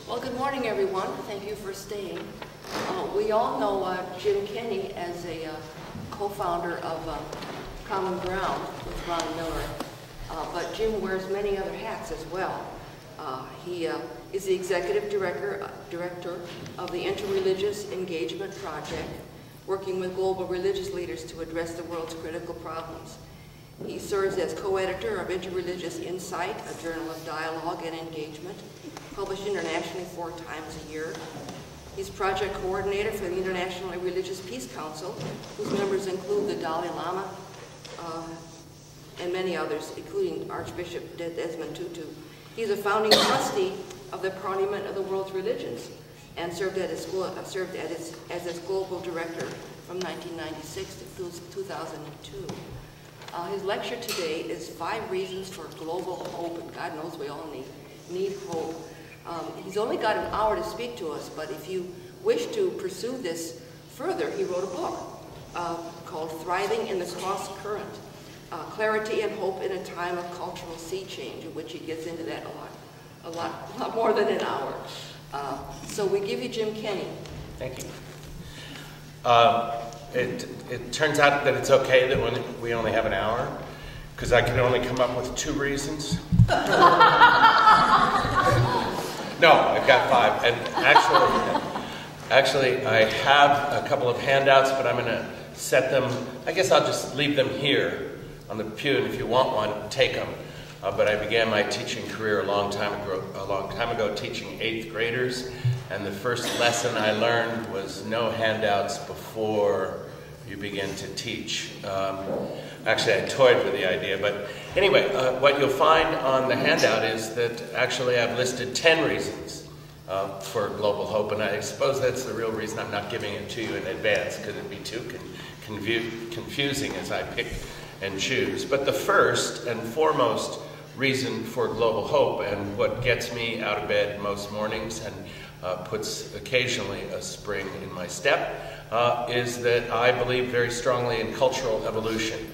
Well, good morning, everyone. Thank you for staying. We all know Jim Kenney as a co-founder of Common Ground with Ron Miller, but Jim wears many other hats as well. He is the executive director of the Interreligious Engagement Project, working with global religious leaders to address the world's critical problems. He serves as co-editor of Interreligious Insight, a journal of dialogue and engagement, published internationally 4 times a year. He's project coordinator for the International Religious Peace Council, whose members include the Dalai Lama and many others, including Archbishop Desmond Tutu. He's a founding trustee of the Parliament of the World's Religions and served as its global director from 1996 to 2002. His lecture today is 5 Reasons for Global Hope, and God knows we all need hope. He's only got an hour to speak to us, but if you wish to pursue this further, he wrote a book called Thriving in the Cross Current, Clarity and Hope in a Time of Cultural Sea Change, in which he gets into that a lot more than an hour. So we give you Jim Kenney. Thank you. It turns out that it's okay that we only have an hour, because I can only come up with 2 reasons. No, I've got 5. And actually, I have a couple of handouts, but I'm going to set them. I guess I'll just leave them here on the pew, and if you want one, take them. But I began my teaching career a long time ago teaching 8th graders, and the first lesson I learned was no handouts before you begin to teach. Actually, I toyed with the idea, but anyway, what you'll find on the handout is that actually I've listed 10 reasons for global hope, and I suppose that's the real reason I'm not giving it to you in advance, because it'd be too confusing as I pick and choose. But the first and foremost reason for global hope, and what gets me out of bed most mornings and puts occasionally a spring in my step, is that I believe very strongly in cultural evolution.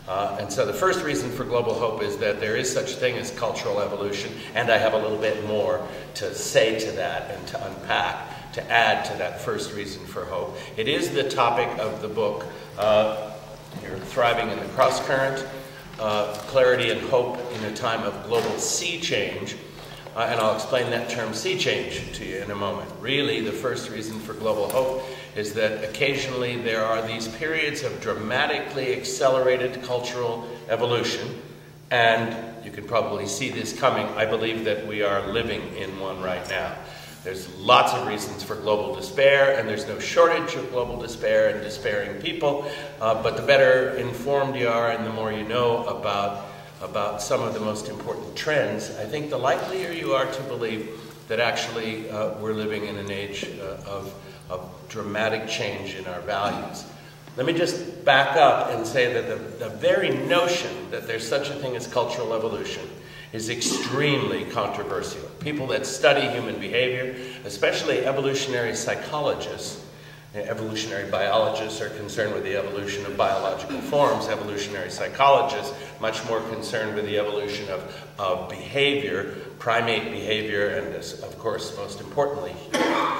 And so the first reason for global hope is that there is such a thing as cultural evolution, and I have a little bit more to say to that and to unpack, to add to that first reason for hope. It is the topic of the book, here, Thriving in the Cross Current, Clarity and Hope in a Time of Global Sea Change. And I'll explain that term sea change to you in a moment. Really, the first reason for global hope is that occasionally there are these periods of dramatically accelerated cultural evolution, and you can probably see this coming. I believe that we are living in one right now. There's lots of reasons for global despair, and there's no shortage of global despair and despairing people, but the better informed you are and the more you know about some of the most important trends, I think the likelier you are to believe that actually we're living in an age of dramatic change in our values. Let me just back up and say that the very notion that there's such a thing as cultural evolution is extremely controversial. People that study human behavior, especially evolutionary psychologists, evolutionary biologists are concerned with the evolution of biological forms. Evolutionary psychologists, much more concerned with the evolution of behavior, primate behavior, and of course, most importantly,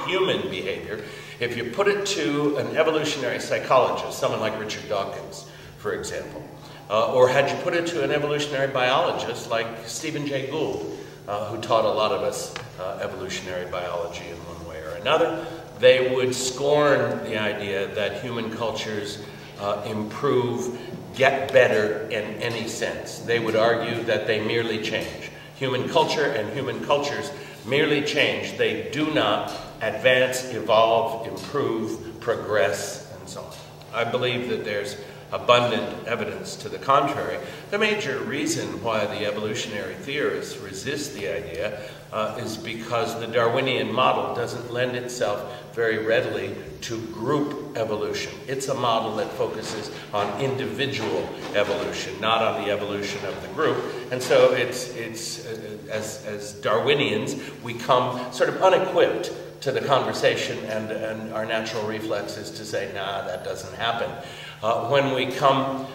human behavior. If you put it to an evolutionary psychologist, someone like Richard Dawkins, for example, or had you put it to an evolutionary biologist like Stephen Jay Gould, who taught a lot of us evolutionary biology in one way or another, they would scorn the idea that human cultures improve, get better in any sense. They would argue that they merely change. Human culture and human cultures merely change. They do not advance, evolve, improve, progress, and so on. I believe that there's abundant evidence to the contrary. The major reason why the evolutionary theorists resist the idea is because the Darwinian model doesn't lend itself very readily to group evolution. It's a model that focuses on individual evolution, not on the evolution of the group. And so as Darwinians, we come sort of unequipped to the conversation, and our natural reflex is to say, nah, that doesn't happen. When we come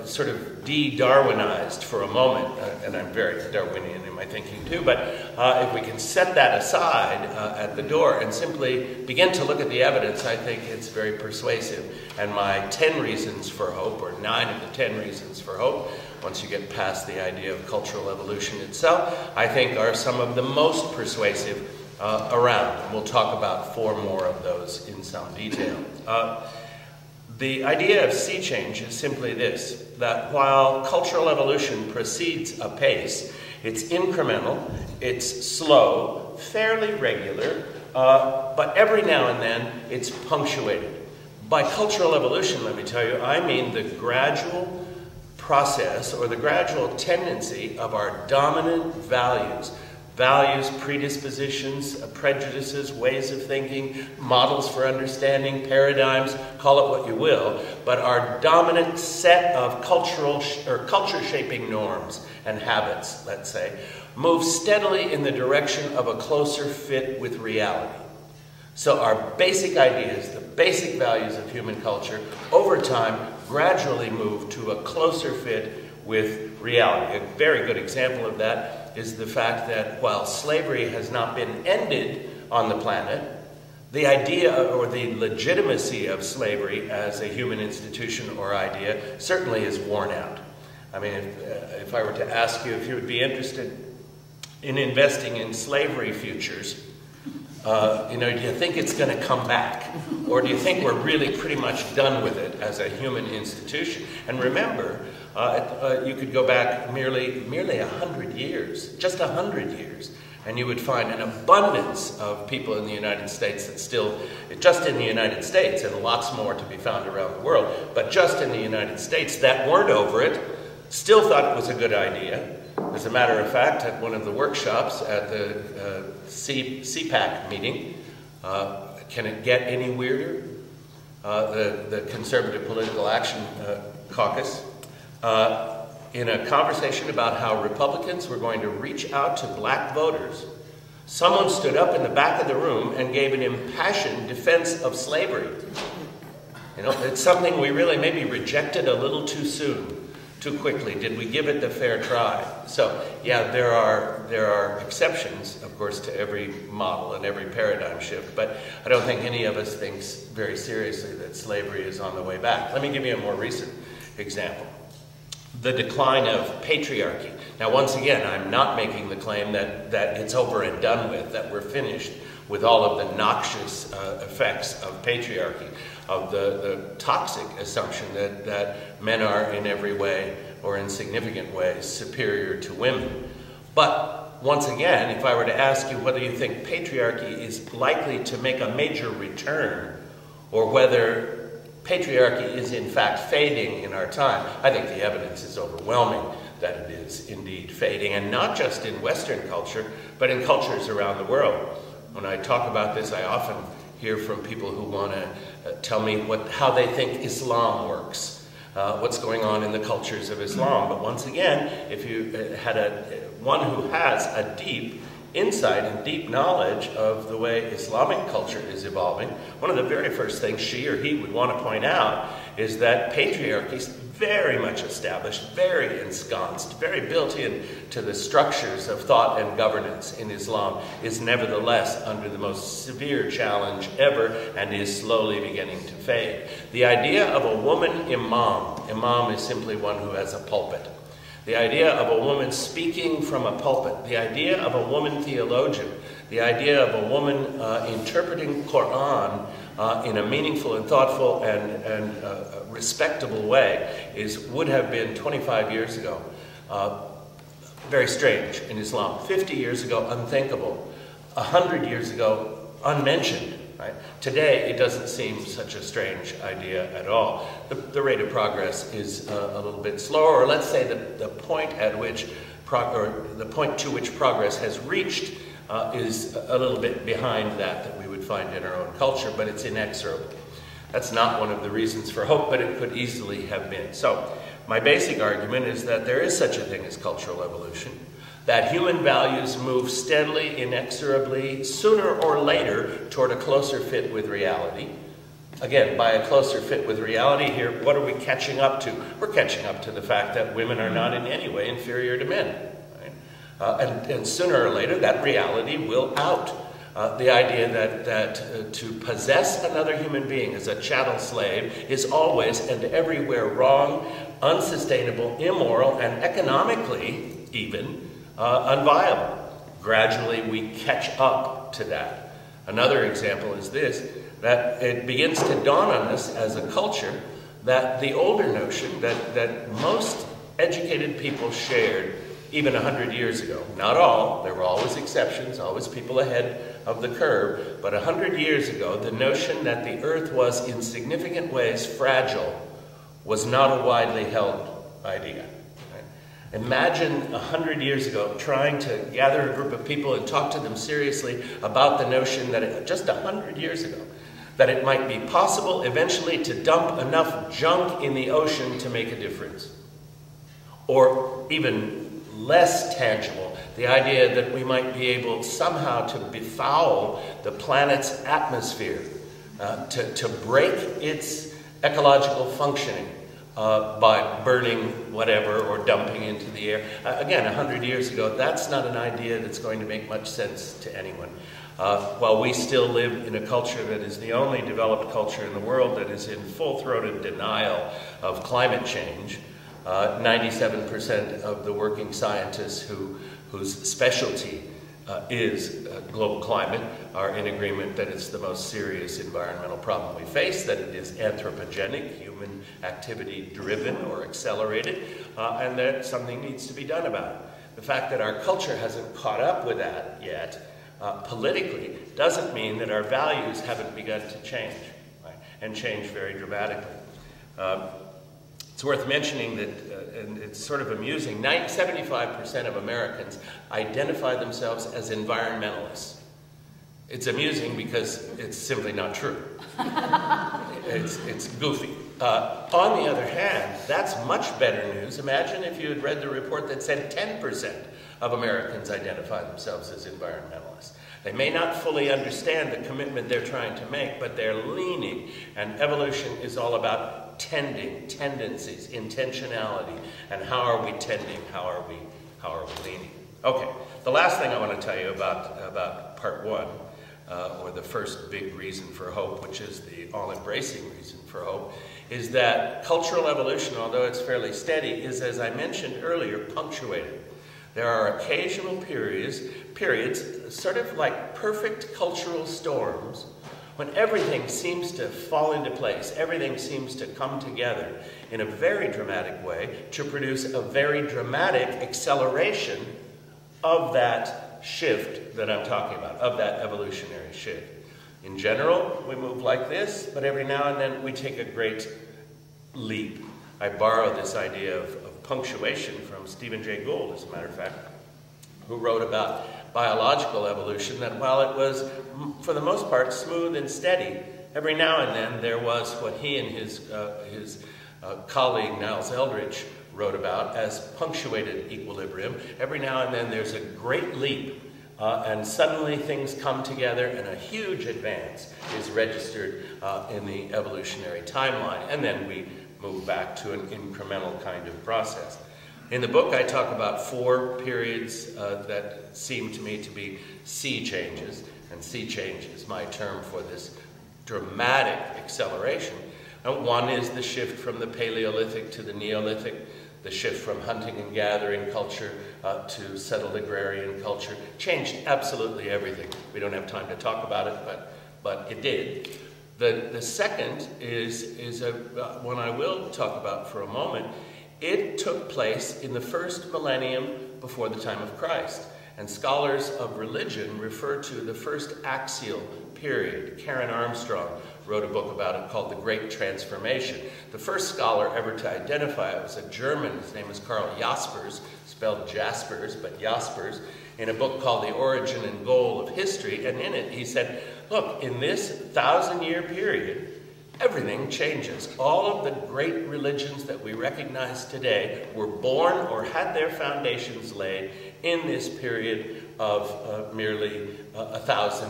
sort of de-Darwinized for a moment, and I'm very Darwinian in my thinking too, but if we can set that aside at the door and simply begin to look at the evidence, I think it's very persuasive. And my 10 reasons for hope, or 9 of the 10 reasons for hope, once you get past the idea of cultural evolution itself, I think are some of the most persuasive around. And we'll talk about 4 more of those in some detail. The idea of sea change is simply this, that while cultural evolution proceeds apace, it's incremental, it's slow, fairly regular, but every now and then it's punctuated. By cultural evolution, let me tell you, I mean the gradual process or the gradual tendency of our dominant values, predispositions, prejudices, ways of thinking, models for understanding, paradigms, call it what you will, but our dominant set of culture-shaping norms and habits, let's say, move steadily in the direction of a closer fit with reality. So our basic ideas, the basic values of human culture, over time, gradually move to a closer fit with reality. A very good example of that is the fact that while slavery has not been ended on the planet, the idea or the legitimacy of slavery as a human institution or idea certainly is worn out. I mean, if I were to ask you if you would be interested in investing in slavery futures, do you think it's going to come back? Or do you think we're really pretty much done with it as a human institution? And remember, you could go back merely 100 years, just 100 years, and you would find an abundance of people in the United States that still, just in the United States, and lots more to be found around the world, but just in the United States that weren't over it, still thought it was a good idea. As a matter of fact, at one of the workshops at the CPAC meeting, can it get any weirder? The Conservative Political Action Caucus, in a conversation about how Republicans were going to reach out to black voters, someone stood up in the back of the room and gave an impassioned defense of slavery. You know, it's something we really maybe rejected a little too soon. Too quickly. Did we give it the fair try? So, yeah, there are exceptions, of course, to every model and every paradigm shift, but I don't think any of us thinks very seriously that slavery is on the way back. Let me give you a more recent example. The decline of patriarchy. Now, once again, I'm not making the claim that it's over and done with, that we're finished with all of the noxious effects of patriarchy, of the toxic assumption that men are in every way or in significant ways superior to women. But once again, if I were to ask you whether you think patriarchy is likely to make a major return or whether patriarchy is in fact fading in our time, I think the evidence is overwhelming that it is indeed fading, and not just in Western culture, but in cultures around the world. When I talk about this, I often hear from people who want to tell me how they think Islam works, what's going on in the cultures of Islam. But once again, if you had one who has a deep insight and deep knowledge of the way Islamic culture is evolving, one of the very first things she or he would want to point out is that patriarchy is very much established, very ensconced, very built into the structures of thought and governance in Islam, is nevertheless under the most severe challenge ever and is slowly beginning to fade. The idea of a woman imam is simply one who has a pulpit. The idea of a woman speaking from a pulpit, the idea of a woman theologian, the idea of a woman interpreting Quran in a meaningful and thoughtful and respectable way would have been 25 years ago very strange in Islam. 50 years ago, unthinkable. 100 years ago, unmentioned. Right? Today, it doesn't seem such a strange idea at all. The rate of progress is a little bit slower, or let's say the point at which, the point to which progress has reached is a little bit behind that we would find in our own culture, but it's inexorable. That's not one of the reasons for hope, but it could easily have been. So, my basic argument is that there is such a thing as cultural evolution, that human values move steadily, inexorably, sooner or later, toward a closer fit with reality. Again, by a closer fit with reality here, what are we catching up to? We're catching up to the fact that women are not in any way inferior to men. Right? And sooner or later, that reality will out. The idea that to possess another human being as a chattel slave is always and everywhere wrong, unsustainable, immoral, and economically even unviable. Gradually, we catch up to that. Another example is this, that it begins to dawn on us as a culture that the older notion that most educated people shared even 100 years ago. Not all, there were always exceptions, always people ahead of the curve, but 100 years ago, the notion that the earth was in significant ways fragile was not a widely held idea. Right? Imagine 100 years ago trying to gather a group of people and talk to them seriously about the notion that just 100 years ago, that it might be possible eventually to dump enough junk in the ocean to make a difference. Or even less tangible, the idea that we might be able somehow to befoul the planet's atmosphere, to break its ecological functioning by burning whatever or dumping into the air. Again, 100 years ago, that's not an idea that's going to make much sense to anyone. While we still live in a culture that is the only developed culture in the world that is in full-throated denial of climate change, 97% of the working scientists whose specialty is global climate are in agreement that it's the most serious environmental problem we face, that it is anthropogenic, human activity driven or accelerated, and that something needs to be done about it. The fact that our culture hasn't caught up with that yet, politically, doesn't mean that our values haven't begun to change, right? And change very dramatically. It's worth mentioning that, and it's sort of amusing, 75% of Americans identify themselves as environmentalists. It's amusing because it's simply not true. It's goofy. On the other hand, that's much better news. Imagine if you had read the report that said 10% of Americans identify themselves as environmentalists. They may not fully understand the commitment they're trying to make, but they're leaning, and evolution is all about tending, tendencies, intentionality, and how are we tending, how are we leaning. Okay, the last thing I want to tell you about part one, or the first big reason for hope, which is the all-embracing reason for hope, is that cultural evolution, although it's fairly steady, is, as I mentioned earlier, punctuated. There are occasional periods, sort of like perfect cultural storms, when everything seems to fall into place, everything seems to come together in a very dramatic way to produce a very dramatic acceleration of that shift that I'm talking about, of that evolutionary shift. In general, we move like this, but every now and then we take a great leap. I borrow this idea of punctuation from Stephen Jay Gould, as a matter of fact, who wrote about biological evolution, that while it was, for the most part, smooth and steady, every now and then there was what he and his colleague Niles Eldredge wrote about as punctuated equilibrium. Every now and then there's a great leap, and suddenly things come together and a huge advance is registered in the evolutionary timeline, and then we move back to an incremental kind of process. In the book, I talk about 4 periods that seem to me to be sea changes, and sea change is my term for this dramatic acceleration. One is the shift from the Paleolithic to the Neolithic, the shift from hunting and gathering culture to settled agrarian culture. Changed absolutely everything. We don't have time to talk about it, but it did. The second is one I will talk about for a moment. It took place in the first millennium before the time of Christ. And scholars of religion refer to the first axial period. Karen Armstrong wrote a book about it called The Great Transformation. The first scholar ever to identify it was a German. His name was Karl Jaspers, spelled Jaspers, but Jaspers, in a book called The Origin and Goal of History. And in it he said, look, in this 1,000-year period, everything changes. All of the great religions that we recognize today were born or had their foundations laid in this period of merely 1,000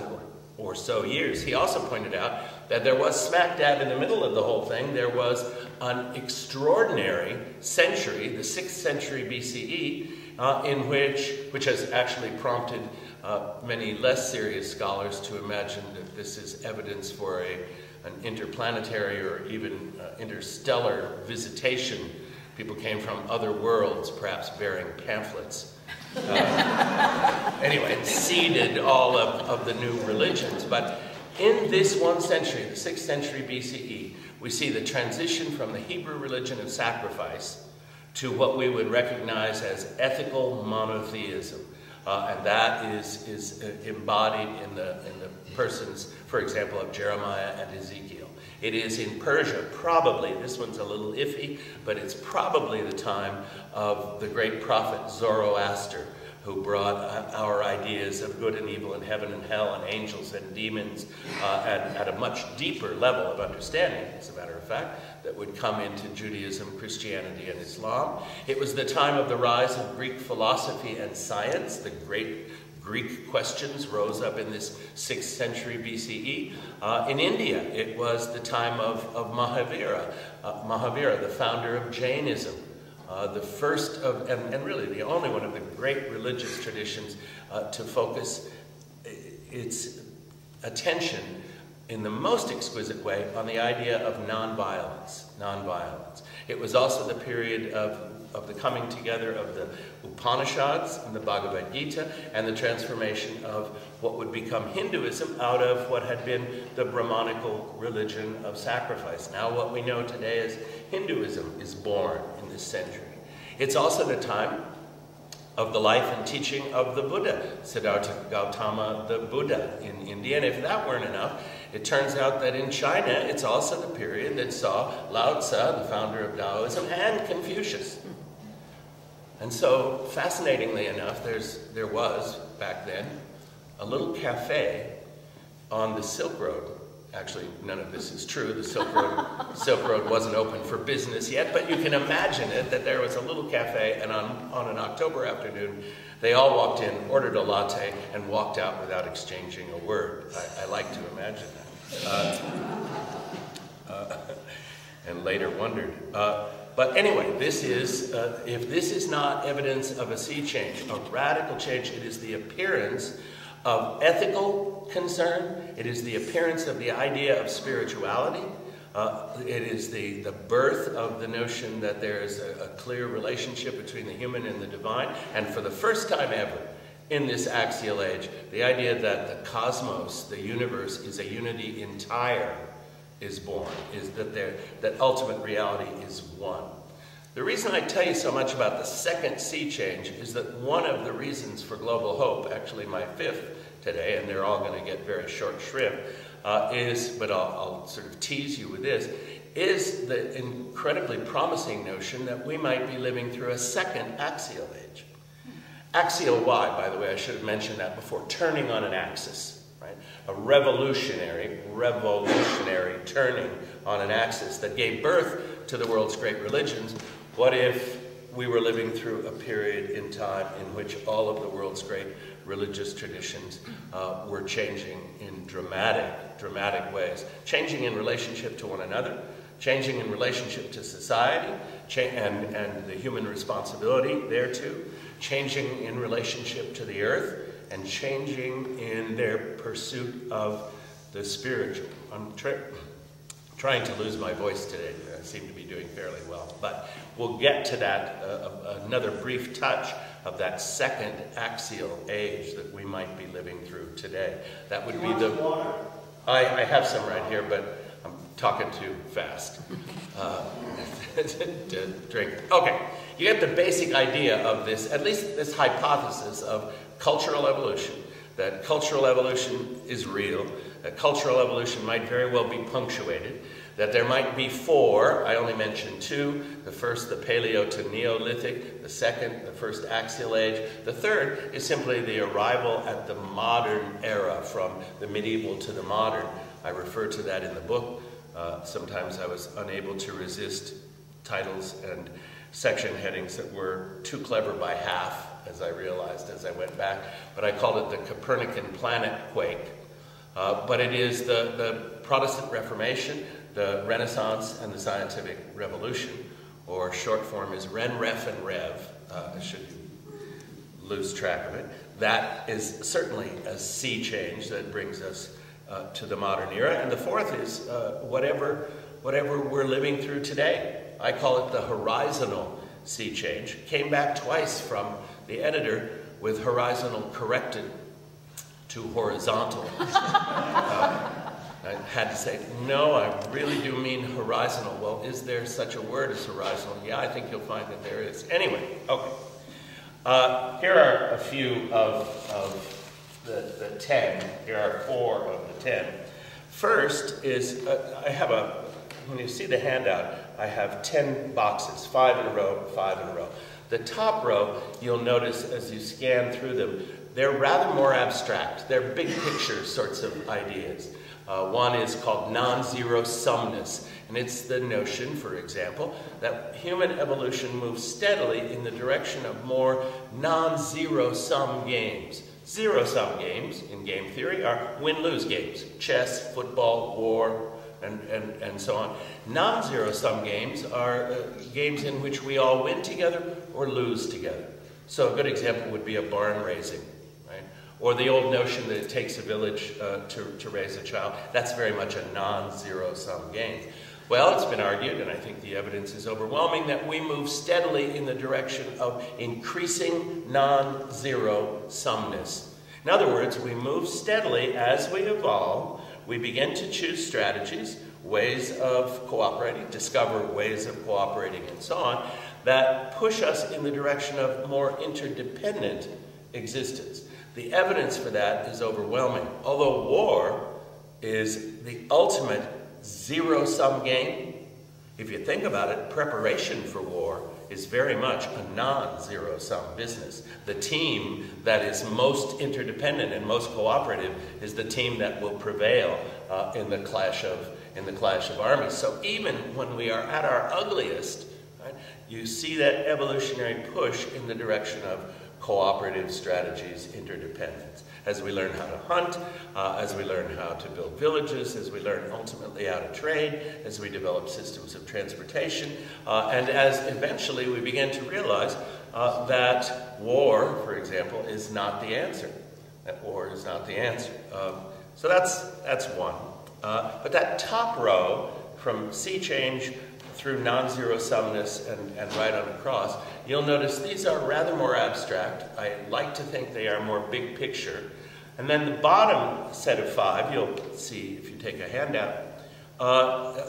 or so years. He also pointed out that there was smack dab in the middle of the whole thing, there was an extraordinary century, the 6th century BCE, which has actually prompted many less serious scholars to imagine that this is evidence for an interplanetary or even interstellar visitation. People came from other worlds, perhaps bearing pamphlets. Anyway, it seeded all of the new religions. But in this 1st century, the 6th century BCE, we see the transition from the Hebrew religion of sacrifice to what we would recognize as ethical monotheism. And that is embodied in the persons, for example, of Jeremiah and Ezekiel. It is in Persia, probably, this one's a little iffy, but it's probably the time of the great prophet Zoroaster, who brought our ideas of good and evil and heaven and hell and angels and demons at a much deeper level of understanding, as a matter of fact, that would come into Judaism, Christianity, and Islam. It was the time of the rise of Greek philosophy and science. The great Greek questions rose up in this 6th century BCE. In India, it was the time of Mahavira, the founder of Jainism. The first of, and really the only one of the great religious traditions to focus its attention in the most exquisite way on the idea of nonviolence. It was also the period of the coming together of the Upanishads and the Bhagavad Gita and the transformation of what would become Hinduism out of what had been the Brahmanical religion of sacrifice. Now what we know today as Hinduism is born in this century. It's also the time of the life and teaching of the Buddha, Siddhartha Gautama the Buddha in India. And if that weren't enough, it turns out that in China, it's also the period that saw Lao Tzu, the founder of Taoism, and Confucius. And so, fascinatingly enough, there was, back then, a little cafe on the Silk Road. Actually, none of this is true. The Silk Road wasn't open for business yet, but you can imagine it, that there was a little cafe, and on an October afternoon, they all walked in, ordered a latte, and walked out without exchanging a word. I like to imagine that. And later wondered. But anyway, this is, if this is not evidence of a sea change, a radical change, it is the appearance of ethical concern. It is the appearance of the idea of spirituality. It is the birth of the notion that there is a clear relationship between the human and the divine. And for the first time ever in this axial age, the idea that the cosmos, the universe, is a unity entire is born, is that ultimate reality is one. The reason I tell you so much about the second sea change is that one of the reasons for global hope, actually my fifth today, and they're all going to get very short shrift, but I'll sort of tease you with this, is the incredibly promising notion that we might be living through a second axial age. Axial Y, by the way, I should have mentioned that before, turning on an axis. Right? A revolutionary turning on an axis that gave birth to the world's great religions. What if we were living through a period in time in which all of the world's great religious traditions were changing in dramatic ways, changing in relationship to one another, changing in relationship to society, and the human responsibility thereto, changing in relationship to the earth, and changing in their pursuit of the spiritual. I'm trying to lose my voice today. I seem to be doing fairly well. But we'll get to that, another brief touch of that second axial age that we might be living through today. That would be the... water? I have some right here, but I'm talking too fast to drink. Okay, you get the basic idea of this, at least this hypothesis of cultural evolution, that cultural evolution is real, that cultural evolution might very well be punctuated, that there might be four, I only mentioned two, the first, the Paleo to Neolithic, the second, the first axial age, the third is simply the arrival at the modern era, from the medieval to the modern. I refer to that in the book. Sometimes I was unable to resist titles and section headings that were too clever by half, as I realized as I went back, but I called it the Copernican planet quake. But it is the Protestant Reformation, the Renaissance, and the Scientific Revolution, or short form is Ren, Ref, and Rev. lose track of it. That is certainly a sea change that brings us to the modern era. And the fourth is whatever we're living through today. I call it the horizontal sea change. Came back twice from the editor with horizontal corrected to horizontal. I had to say, no, I really do mean horizontal. Well, is there such a word as horizontal? Yeah, I think you'll find that there is. Anyway, okay. Here are a few of the 10. Here are 4 of the 10. First is, when you see the handout, I have 10 boxes, 5 in a row, 5 in a row. The top row, you'll notice as you scan through them, they're rather more abstract. They're big picture sorts of ideas. One is called non-zero sumness, and it's the notion, for example, that human evolution moves steadily in the direction of more non-zero sum games. Zero-sum games, in game theory, are win-lose games. Chess, football, war, and so on. Non-zero-sum games are games in which we all win together or lose together. So a good example would be a barn raising, right? Or the old notion that it takes a village to raise a child. That's very much a non-zero-sum game. Well, it's been argued, and I think the evidence is overwhelming, that we move steadily in the direction of increasing non-zero sumness. In other words, we move steadily as we evolve. We begin to choose strategies, ways of cooperating, discover ways of cooperating, and so on, that push us in the direction of more interdependent existence. The evidence for that is overwhelming. Although war is the ultimate zero-sum game, if you think about it, preparation for war is very much a non-zero-sum business. The team that is most interdependent and most cooperative is the team that will prevail in the clash of armies. So even when we are at our ugliest, right, you see that evolutionary push in the direction of cooperative strategies, interdependence. As we learn how to hunt, as we learn how to build villages, as we learn ultimately how to trade, as we develop systems of transportation, and as eventually we begin to realize that war, for example, is not the answer. That war is not the answer. So that's one. But that top row, from sea change through non-zero sumness and right on across, you'll notice these are rather more abstract. I like to think they are more big picture. And then the bottom set of 5, you'll see if you take a handout,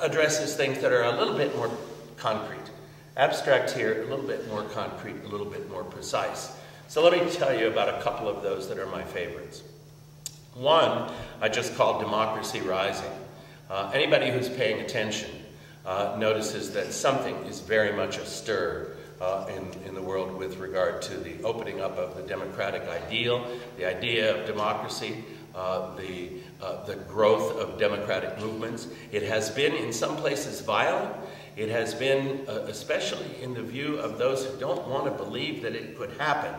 addresses things that are a little bit more concrete. Abstract here, a little bit more concrete, a little bit more precise. So let me tell you about a couple of those that are my favorites. One, I just called Democracy Rising. Anybody who's paying attention notices that something is very much astir in the world with regard to the opening up of the democratic ideal, the idea of democracy, the growth of democratic movements. It has been in some places violent. It has been, especially in the view of those who don't want to believe that it could happen,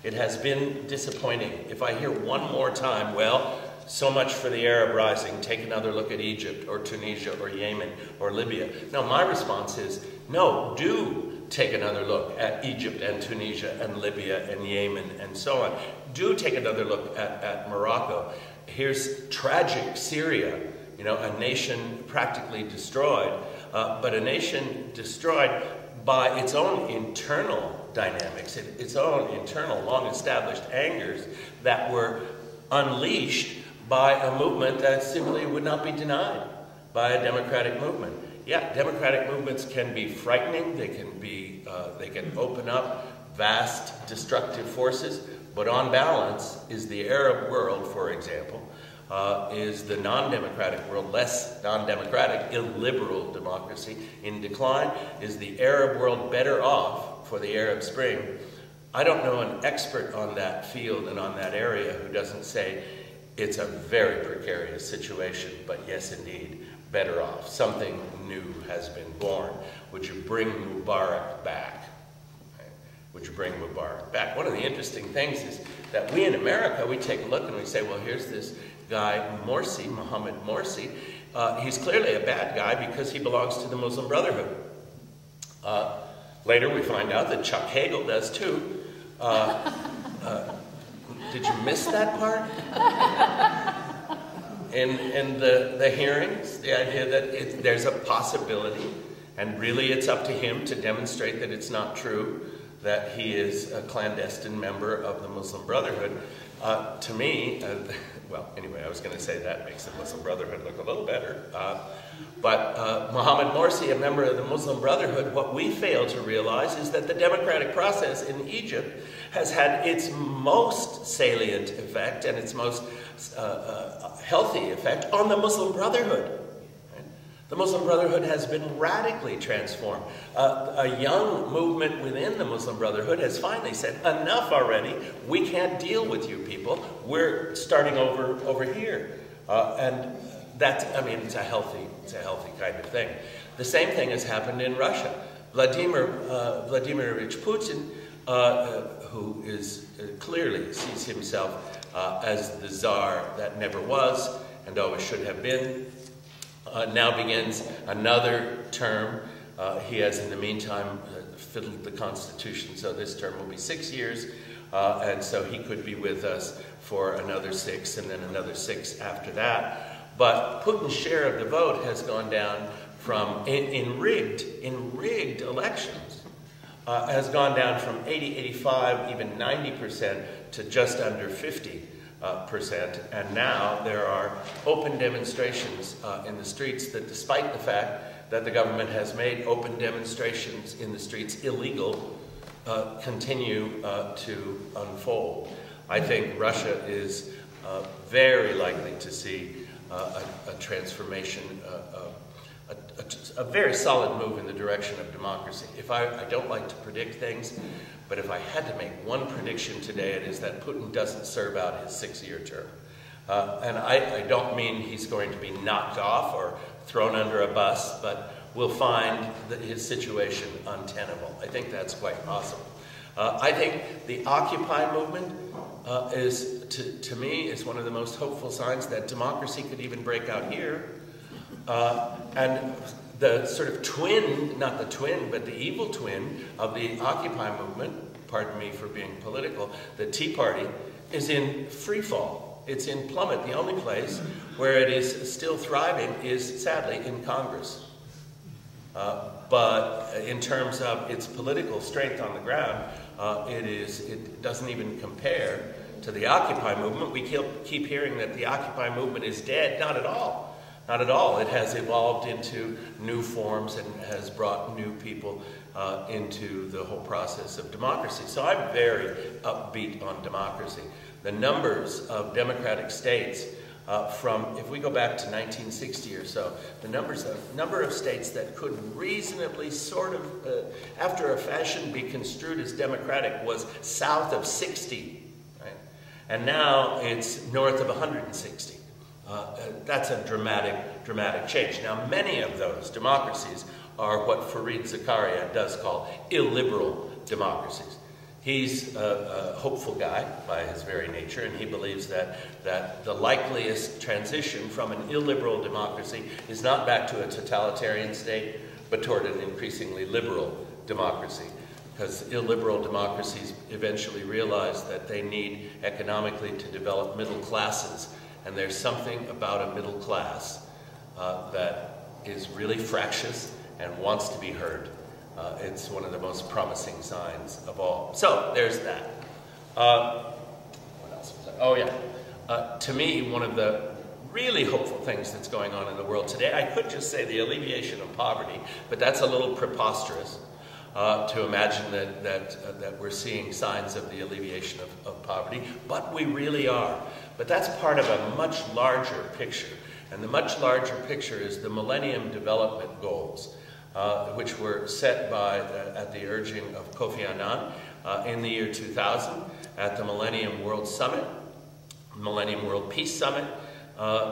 it has been disappointing. If I hear one more time, well, so much for the Arab Rising, take another look at Egypt or Tunisia or Yemen or Libya. No, my response is, no, do take another look at Egypt and Tunisia and Libya and Yemen and so on. Do take another look at Morocco. Here's tragic Syria, you know, a nation practically destroyed, but a nation destroyed by its own internal dynamics, its own internal long-established angers that were unleashed by a movement that simply would not be denied by a democratic movement. Yeah, democratic movements can be frightening. They can open up vast destructive forces. But on balance, is the Arab world, for example, is the non-democratic world less non-democratic, illiberal democracy in decline? Is the Arab world better off for the Arab Spring? I don't know an expert on that field and on that area who doesn't say it's a very precarious situation, but yes, indeed, better off. Something new has been born. Would you bring Mubarak back? Right? Would you bring Mubarak back? One of the interesting things is that we in America, we take a look and we say, well, here's this guy, Morsi, Mohammed Morsi. He's clearly a bad guy because he belongs to the Muslim Brotherhood. Later we find out that Chuck Hagel does too. Did you miss that part? In the hearings, the idea that there's a possibility, and really it's up to him to demonstrate that it's not true, that he is a clandestine member of the Muslim Brotherhood. To me, well, anyway, I was going to say that makes the Muslim Brotherhood look a little better. But Mohammed Morsi, a member of the Muslim Brotherhood, what we fail to realize is that the democratic process in Egypt has had its most salient effect and its most healthy effect on the Muslim Brotherhood. The Muslim Brotherhood has been radically transformed. A young movement within the Muslim Brotherhood has finally said, enough already, we can't deal with you people, we're starting over here. And that's, I mean, it's a healthy kind of thing. The same thing has happened in Russia. Vladimirovich Putin, who is clearly sees himself as the czar that never was and always should have been, now begins another term. He has, in the meantime, fiddled the Constitution, so this term will be 6 years, and so he could be with us for another 6 and then another 6 after that. But Putin's share of the vote has gone down from, in rigged elections, has gone down from 80, 85, even 90% to just under 50%. And now there are open demonstrations in the streets that, despite the fact that the government has made open demonstrations in the streets illegal, continue to unfold. I think Russia is very likely to see a transformation, a very solid move in the direction of democracy. I don't like to predict things, but if I had to make one prediction today, it is that Putin doesn't serve out his 6-year term. And I don't mean he's going to be knocked off or thrown under a bus, but we'll find his situation untenable. I think that's quite possible. I think the Occupy movement is, to me, is one of the most hopeful signs that democracy could even break out here. And the sort of twin, not the twin, but the evil twin of the Occupy movement, pardon me for being political, the Tea Party, is in free fall. It's in plummet. The only place where it is still thriving is, sadly, in Congress. But in terms of its political strength on the ground, it doesn't even compare to the Occupy movement. We keep hearing that the Occupy movement is dead. Not at all. Not at all. It has evolved into new forms and has brought new people into the whole process of democracy. So I'm very upbeat on democracy. The numbers of democratic states from, if we go back to 1960 or so, the number of states that could reasonably sort of, after a fashion, be construed as democratic was south of 60, right? And now it's north of 160. That's a dramatic change. Now, many of those democracies are what Fareed Zakaria does call illiberal democracies. He's a hopeful guy by his very nature, and he believes that the likeliest transition from an illiberal democracy is not back to a totalitarian state, but toward an increasingly liberal democracy. Because illiberal democracies eventually realize that they need economically to develop middle classes. And there's something about a middle class that is really fractious and wants to be heard. It's one of the most promising signs of all. So there's that. What else was that? Oh yeah. To me, one of the really hopeful things that's going on in the world today, I could just say the alleviation of poverty, but that's a little preposterous to imagine that we're seeing signs of the alleviation of poverty, but we really are. But that's part of a much larger picture. And the much larger picture is the Millennium Development Goals, which were set at the urging of Kofi Annan in the year 2000 at the Millennium World Summit, Millennium World Peace Summit,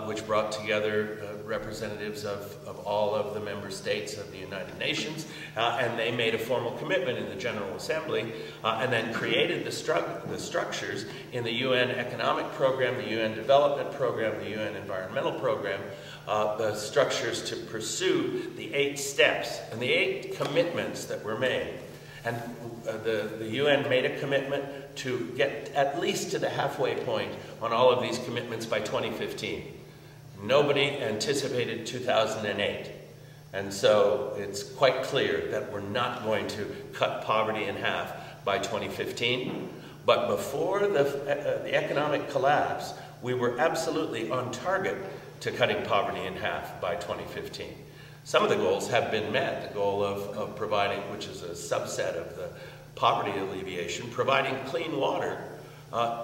which brought together representatives of all of the member states of the United Nations, and they made a formal commitment in the General Assembly, and then created the structures in the UN Economic Program, the UN Development Program, the UN Environmental Program, the structures to pursue the 8 steps and the 8 commitments that were made. And the UN made a commitment to get at least to the halfway point on all of these commitments by 2015. Nobody anticipated 2008. And so it's quite clear that we're not going to cut poverty in half by 2015. But before the economic collapse, we were absolutely on target to cutting poverty in half by 2015. Some of the goals have been met. The goal of providing, which is a subset of the poverty alleviation, providing clean water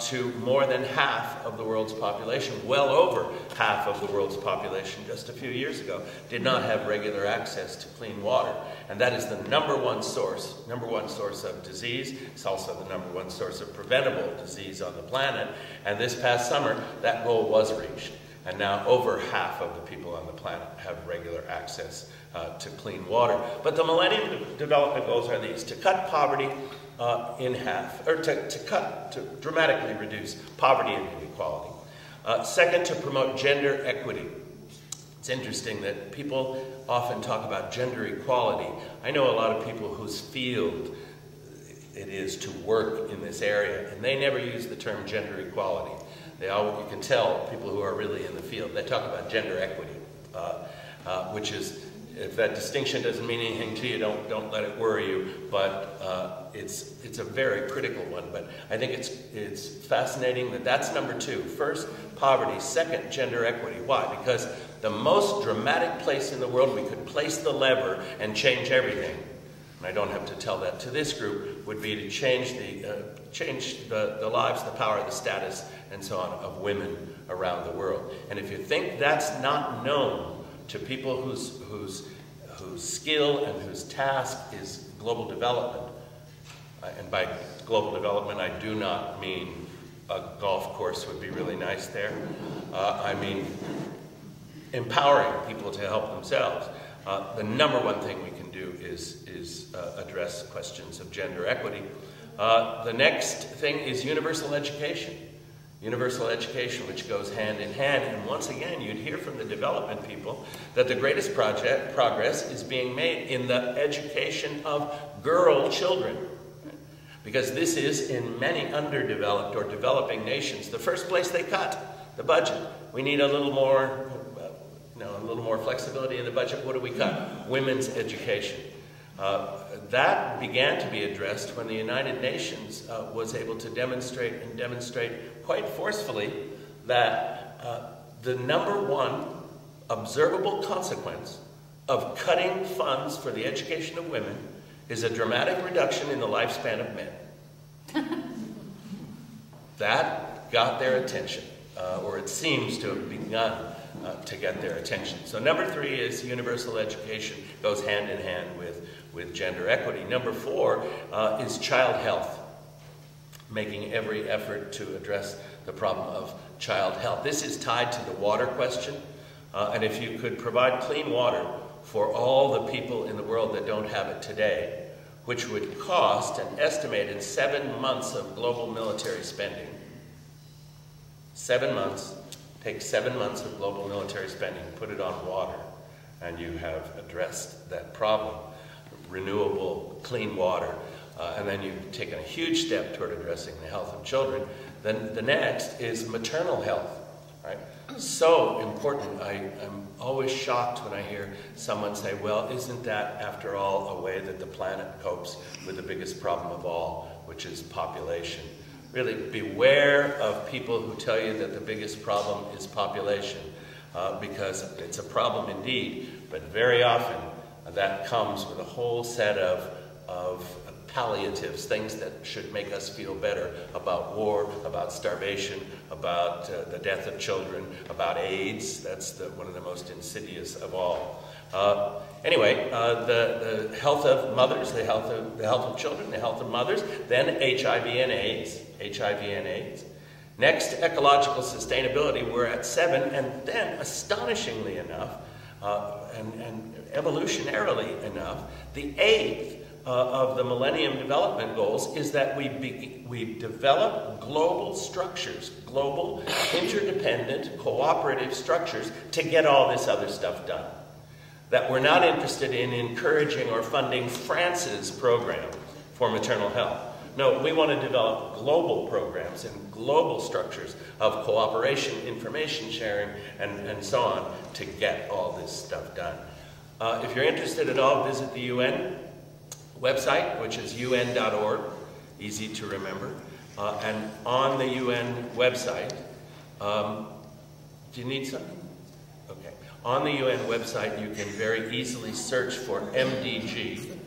to more than half of the world's population. Well over half of the world's population just a few years ago did not have regular access to clean water. And that is the number one source of disease. It's also the number one source of preventable disease on the planet. And this past summer, that goal was reached. And now over half of the people on the planet have regular access to clean water. But the Millennium Development Goals are these: to cut poverty in half, or to dramatically reduce poverty and inequality. Second, to promote gender equity. It's interesting that people often talk about gender equality. I know a lot of people whose field it is to work in this area, and they never use the term gender equality. You can tell people who are really in the field, they talk about gender equity, which is, if that distinction doesn't mean anything to you, don't let it worry you, but it's a very critical one. But I think it's fascinating that that's number two. First, poverty. Second, gender equity. Why? Because the most dramatic place in the world we could place the lever and change everything, and I don't have to tell that to this group, would be to change the lives, the power, the status, and so on of women around the world. And if you think that's not known to people whose skill and whose task is global development, and by global development I do not mean a golf course would be really nice there. I mean empowering people to help themselves. The number one thing we can do is address questions of gender equity. The next thing is universal education. Universal education, which goes hand in hand. And once again, you'd hear from the development people that the greatest progress is being made in the education of girl children. Because this is, in many underdeveloped or developing nations, the first place they cut the budget. We need a little more, a little more flexibility in the budget. What do we cut? Women's education. That began to be addressed when the United Nations was able to demonstrate quite forcefully that the number one observable consequence of cutting funds for the education of women is a dramatic reduction in the lifespan of men. That got their attention, or it seems to have begun to get their attention. So number three is universal education, goes hand in hand with gender equity. Number four is child health, making every effort to address the problem of child health. This is tied to the water question, and if you could provide clean water for all the people in the world that don't have it today, which would cost an estimated 7 months of global military spending. 7 months. Take 7 months of global military spending, put it on water, and you have addressed that problem. Renewable, clean water, and then you've taken a huge step toward addressing the health of children. Then the next is maternal health, right? So important. I'm always shocked when I hear someone say, well, isn't that, after all, a way that the planet copes with the biggest problem of all, which is population? Really, beware of people who tell you that the biggest problem is population, because it's a problem indeed, but very often that comes with a whole set of palliatives, things that should make us feel better about war, about starvation, about the death of children, about AIDS. That's one of the most insidious of all. Anyway, the health of mothers, the health of children, the health of mothers, then HIV and AIDS. Next, ecological sustainability, we're at 7, and then, astonishingly enough, and evolutionarily enough, the 8th of the Millennium Development Goals is that we develop global structures, global, interdependent, cooperative structures to get all this other stuff done. That we're not interested in encouraging or funding France's program for maternal health. No, we want to develop global programs and global structures of cooperation, information sharing, and so on to get all this stuff done. If you're interested at all, visit the UN website, which is un.org, easy to remember. And on the UN website, do you need something? Okay. On the UN website, you can very easily search for MDG,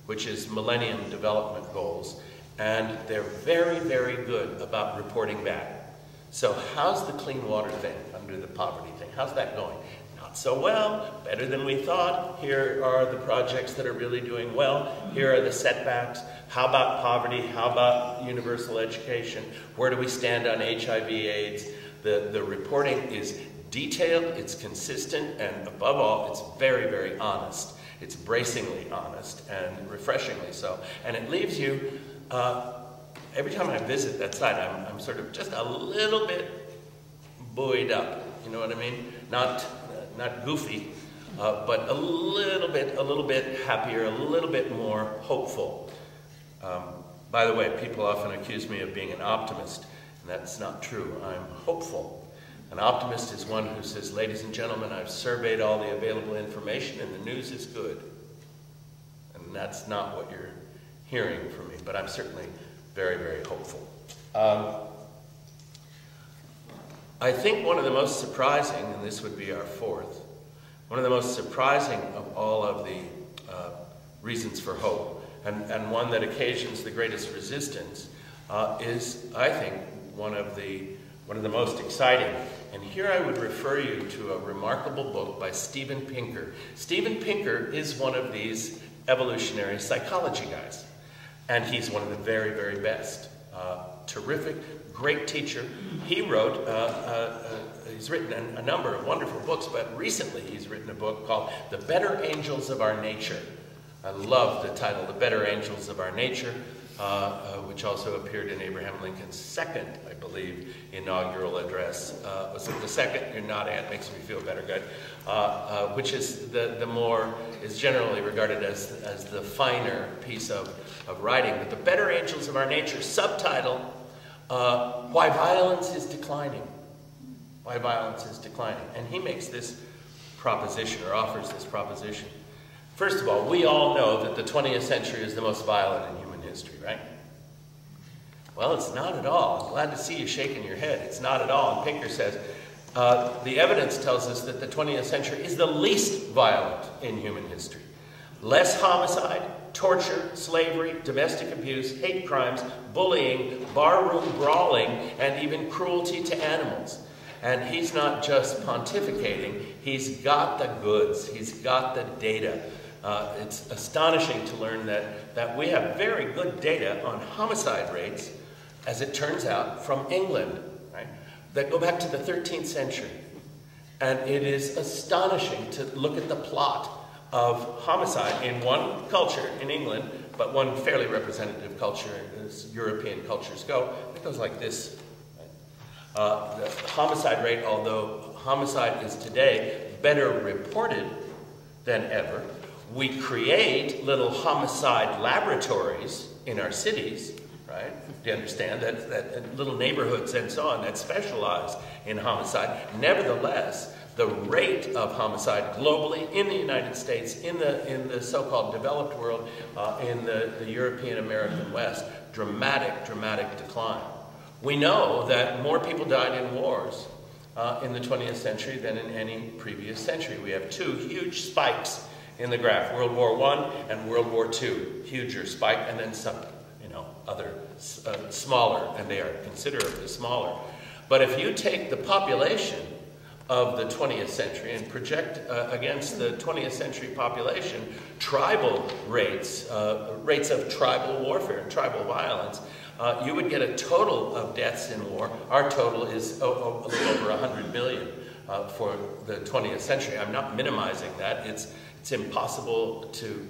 which is Millennium Development Goals, and they're very, very good about reporting back. So how's the clean water thing under the poverty thing? How's that going? Not so well, better than we thought. Here are the projects that are really doing well. Here are the setbacks. How about poverty? How about universal education? Where do we stand on HIV/AIDS? The reporting is detailed, it's consistent, and above all, it's very, very honest. It's bracingly honest and refreshingly so. And it leaves you, every time I visit that site, I'm sort of just a little bit buoyed up. You know what I mean? Not goofy, but a little bit happier, a little bit more hopeful. By the way, people often accuse me of being an optimist, and that's not true. I'm hopeful. An optimist is one who says, ladies and gentlemen, I've surveyed all the available information and the news is good. And that's not what you're hearing from me, but I'm certainly very, very hopeful. I think one of the most surprising, and this would be our fourth, one of the most surprising of all of the reasons for hope, and one that occasions the greatest resistance, is, I think, one of the most exciting. And here I would refer you to a remarkable book by Steven Pinker. Steven Pinker is one of these evolutionary psychology guys, and he's one of the very, very best. Terrific, great teacher. He wrote, he's written a number of wonderful books, but recently he's written a book called The Better Angels of Our Nature. I love the title, The Better Angels of Our Nature, which also appeared in Abraham Lincoln's second, I believe, inaugural address. Was it the second? You're nodding, it makes me feel better, good. Which is is generally regarded as the finer piece of writing. But The Better Angels of Our Nature, subtitle, Why Violence is Declining. Why Violence is Declining. And he makes this proposition, or offers this proposition. First of all, we all know that the 20th century is the most violent in human history, right? Well, it's not at all. I'm glad to see you shaking your head. It's not at all. And Pinker says, the evidence tells us that the 20th century is the least violent in human history. Less homicide, torture, slavery, domestic abuse, hate crimes, bullying, barroom brawling, and even cruelty to animals. And he's not just pontificating, he's got the goods, he's got the data. It's astonishing to learn that we have very good data on homicide rates, as it turns out, from England, right, that go back to the 13th century. And it is astonishing to look at the plot of homicide in one culture in England, but one fairly representative culture as European cultures go. It goes like this. The homicide rate, although homicide is today better reported than ever, we create little homicide laboratories in our cities, right? Do you understand that little neighborhoods and so on that specialize in homicide? Nevertheless, the rate of homicide globally in the United States, in the so-called developed world, in the European American West, dramatic decline. We know that more people died in wars in the 20th century than in any previous century. We have two huge spikes in the graph, World War I and World War II. Huger spike, and then some, other smaller, and they are considerably smaller. But if you take the population of the 20th century and project against the 20th century population tribal rates, rates of tribal warfare and tribal violence, you would get a total of deaths in war. Our total is a little over 100 million for the 20th century. I'm not minimizing that. It's impossible to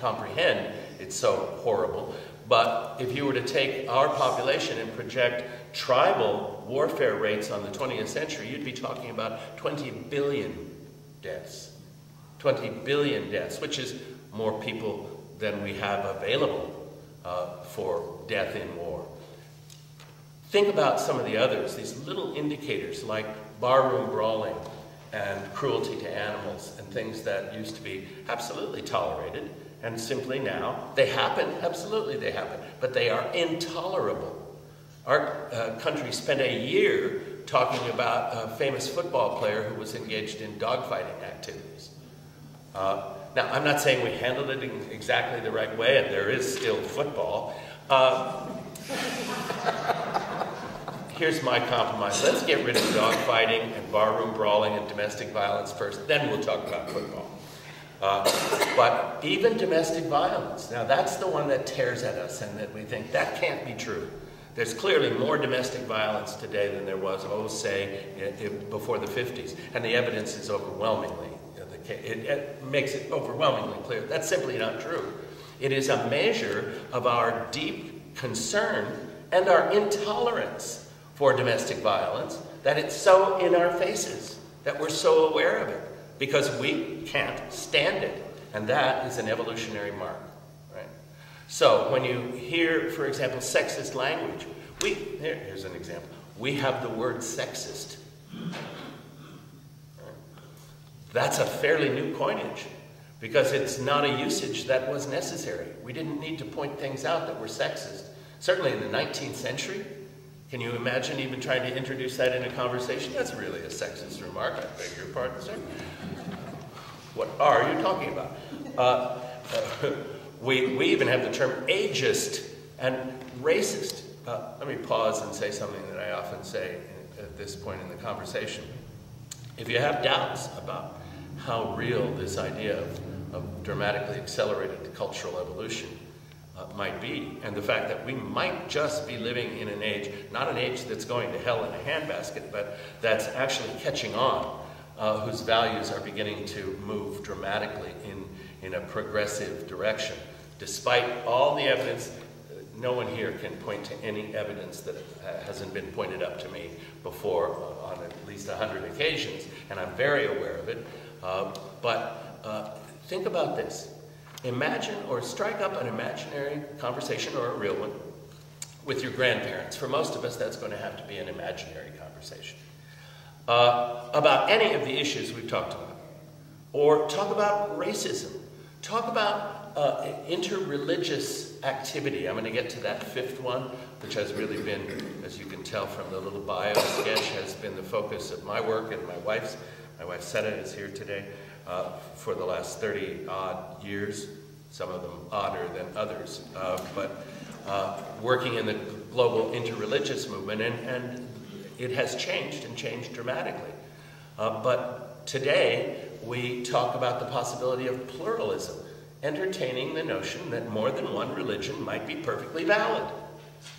comprehend. It's so horrible. But if you were to take our population and project tribal warfare rates on the 20th century, you'd be talking about 20 billion deaths. 20 billion deaths, which is more people than we have available for death in war. Think about some of the others, these little indicators like barroom brawling and cruelty to animals and things that used to be absolutely tolerated, and simply now they happen, absolutely they happen, but they are intolerable. Our country spent a year talking about a famous football player who was engaged in dogfighting activities. Now, I'm not saying we handled it in exactly the right way, and there is still football. Here's my compromise. Let's get rid of dogfighting and barroom brawling and domestic violence first, then we'll talk about football. But even domestic violence, now that's the one that tears at us and that we think, that can't be true. There's clearly more domestic violence today than there was, say, before the 50s. And the evidence is overwhelmingly, it makes it overwhelmingly clear. That's simply not true. It is a measure of our deep concern and our intolerance for domestic violence that it's so in our faces, that we're so aware of it, because we can't stand it. And that is an evolutionary mark. So when you hear, for example, sexist language, here's an example. We have the word sexist. That's a fairly new coinage because it's not a usage that was necessary. We didn't need to point things out that were sexist. Certainly in the 19th century, can you imagine even trying to introduce that in a conversation? That's really a sexist remark. I beg your pardon, sir. What are you talking about? We even have the term ageist and racist. Let me pause and say something that I often say at this point in the conversation. If you have doubts about how real this idea of dramatically accelerated cultural evolution might be, and the fact that we might just be living in an age, not an age that's going to hell in a handbasket, but that's actually catching on, whose values are beginning to move dramatically in a progressive direction. Despite all the evidence, no one here can point to any evidence that hasn't been pointed up to me before on at least 100 occasions, and I'm very aware of it. But think about this. Imagine or strike up an imaginary conversation, or a real one, with your grandparents. For most of us, that's going to have to be an imaginary conversation. About any of the issues we've talked about. Or talk about racism. Talk about interreligious activity. I'm going to get to that fifth one, which has really been, as you can tell from the little bio sketch, has been the focus of my work and my wife's. My wife, Seta, is here today for the last 30-odd years, some of them odder than others, but working in the global interreligious movement, and it has changed and changed dramatically. But today, we talk about the possibility of pluralism, entertaining the notion that more than one religion might be perfectly valid.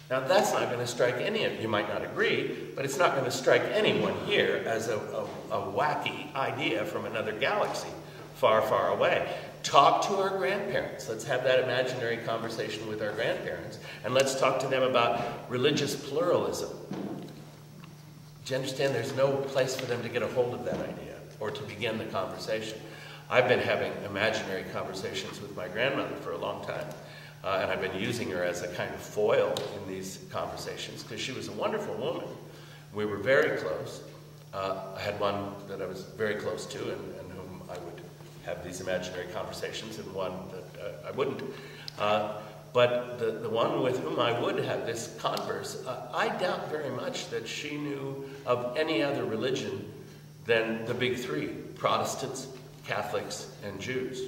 Now, that's not going to strike any of you. You might not agree, but it's not going to strike anyone here as a wacky idea from another galaxy far, far away. Talk to our grandparents. Let's have that imaginary conversation with our grandparents, and let's talk to them about religious pluralism. Do you understand? There's no place for them to get a hold of that idea or to begin the conversation. I've been having imaginary conversations with my grandmother for a long time, and I've been using her as a kind of foil in these conversations because she was a wonderful woman. We were very close. I had one that I was very close to and whom I would have these imaginary conversations, and one that I wouldn't. But the one with whom I would have this converse, I doubt very much that she knew of any other religion than the big three: Protestants, Catholics, and Jews.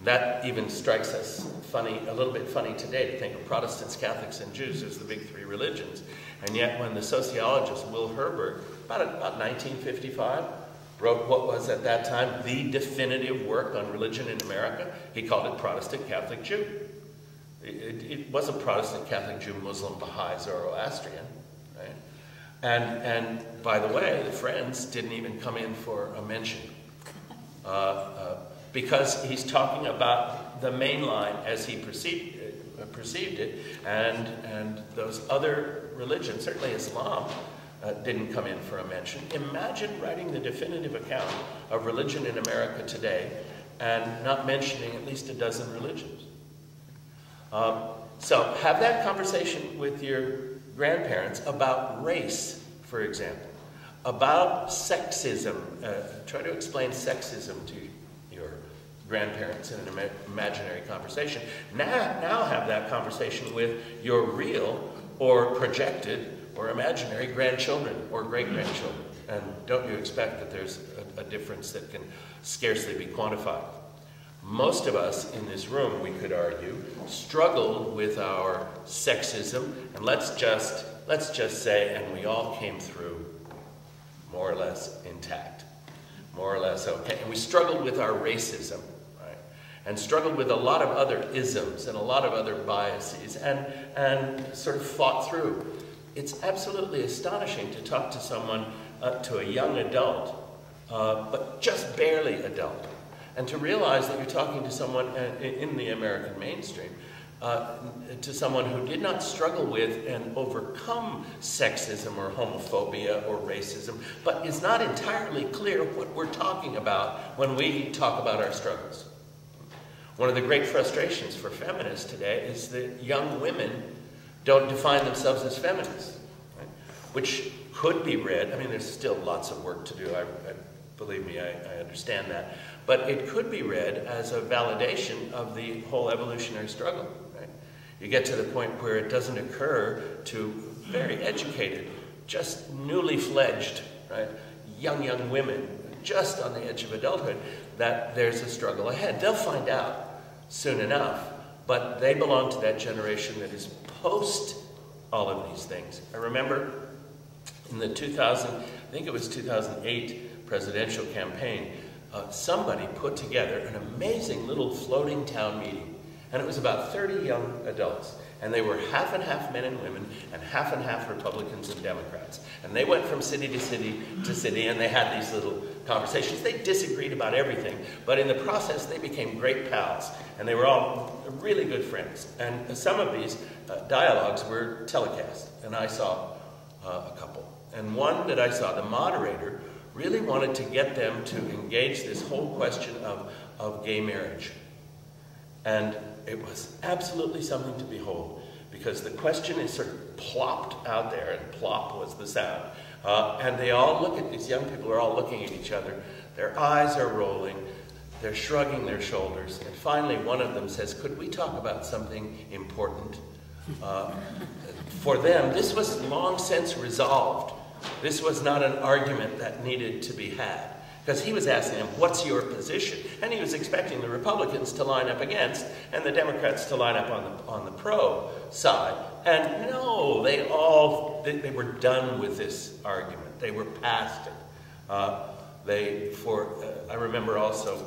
That even strikes us funny, a little bit funny today, to think of Protestants, Catholics, and Jews as the big three religions. And yet when the sociologist Will Herberg, about 1955, wrote what was at that time the definitive work on religion in America, he called it Protestant, Catholic, Jew. It wasn't Protestant, Catholic, Jew, Muslim, Baha'i, Zoroastrian, right? And by the way, the Friends didn't even come in for a mention. Because he's talking about the main line as he perceived it, and those other religions, certainly Islam, didn't come in for a mention. Imagine writing the definitive account of religion in America today and not mentioning at least a dozen religions. So have that conversation with your grandparents about race, for example, about sexism. Try to explain sexism to your grandparents in an imaginary conversation. Now have that conversation with your real or projected or imaginary grandchildren or great-grandchildren. And don't you expect that there's a difference that can scarcely be quantified. Most of us in this room, we could argue, struggled with our sexism, and let's just say, and we all came through more or less intact, more or less okay. And we struggled with our racism, right? And struggled with a lot of other isms and a lot of other biases, and sort of fought through. It's absolutely astonishing to talk to someone, to a young adult, but just barely adult, and to realize that you're talking to someone in the American mainstream, to someone who did not struggle with and overcome sexism or homophobia or racism, but is not entirely clear what we're talking about when we talk about our struggles. One of the great frustrations for feminists today is that young women don't define themselves as feminists, right? Which could be read, I mean, there's still lots of work to do, believe me, I understand that, but it could be read as a validation of the whole evolutionary struggle, right? You get to the point where it doesn't occur to very educated, just newly fledged, right, young women, just on the edge of adulthood, that there's a struggle ahead. They'll find out soon enough, but they belong to that generation that is post all of these things. I remember in the 2008 presidential campaign, somebody put together an amazing little floating town meeting, and it was about 30 young adults, and they were half and half men and women, and half Republicans and Democrats. And they went from city to city to city, and they had these little conversations. They disagreed about everything, but in the process, they became great pals, and they were all really good friends. And some of these dialogues were telecast, and I saw a couple. And one that I saw, the moderator really wanted to get them to engage this whole question of gay marriage. And it was absolutely something to behold, because the question is sort of plopped out there, and plop was the sound. And they all look at, these young people are all looking at each other. Their eyes are rolling. They're shrugging their shoulders. And finally, one of them says, "Could we talk about something important?" For them, this was long since resolved. This was not an argument that needed to be had. Because he was asking them, what's your position? And he was expecting the Republicans to line up against and the Democrats to line up on the pro side. And no, they were done with this argument. They were past it. I remember also